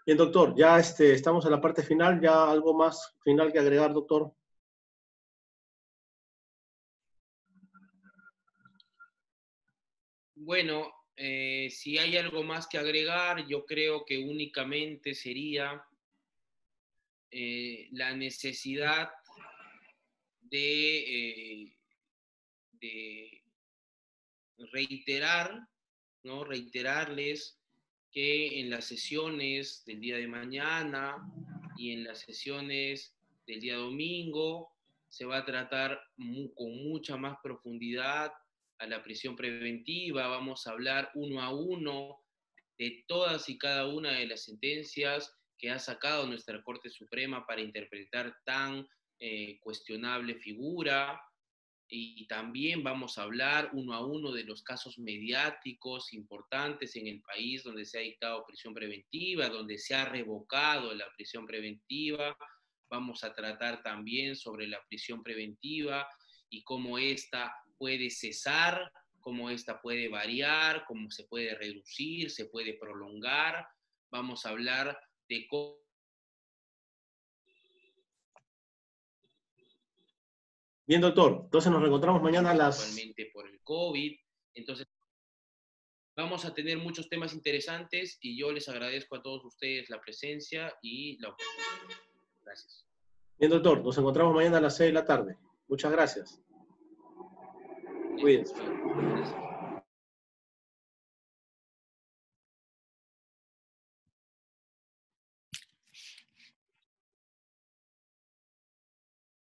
Bien, doctor, ya estamos en la parte final. ¿Ya algo más final que agregar, doctor? Bueno, si hay algo más que agregar, yo creo que únicamente sería la necesidad de reiterar, ¿no? Reiterarles que en las sesiones del día de mañana y en las sesiones del día domingo se va a tratar con mucha más profundidad a la prisión preventiva. Vamos a hablar uno a uno de todas y cada una de las sentencias que ha sacado nuestra Corte Suprema para interpretar tan cuestionable figura. Y también vamos a hablar uno a uno de los casos mediáticos importantes en el país donde se ha dictado prisión preventiva, donde se ha revocado la prisión preventiva. Vamos a tratar también sobre la prisión preventiva y cómo ésta puede cesar, cómo ésta puede variar, cómo se puede reducir, se puede prolongar. Vamos a hablar de cómo... Bien, doctor. Entonces nos reencontramos mañana a las... Actualmente por el COVID. Entonces, vamos a tener muchos temas interesantes y yo les agradezco a todos ustedes la presencia y la oportunidad. Gracias. Bien, doctor. Nos encontramos mañana a las 6 de la tarde. Muchas gracias. Cuídense. Gracias.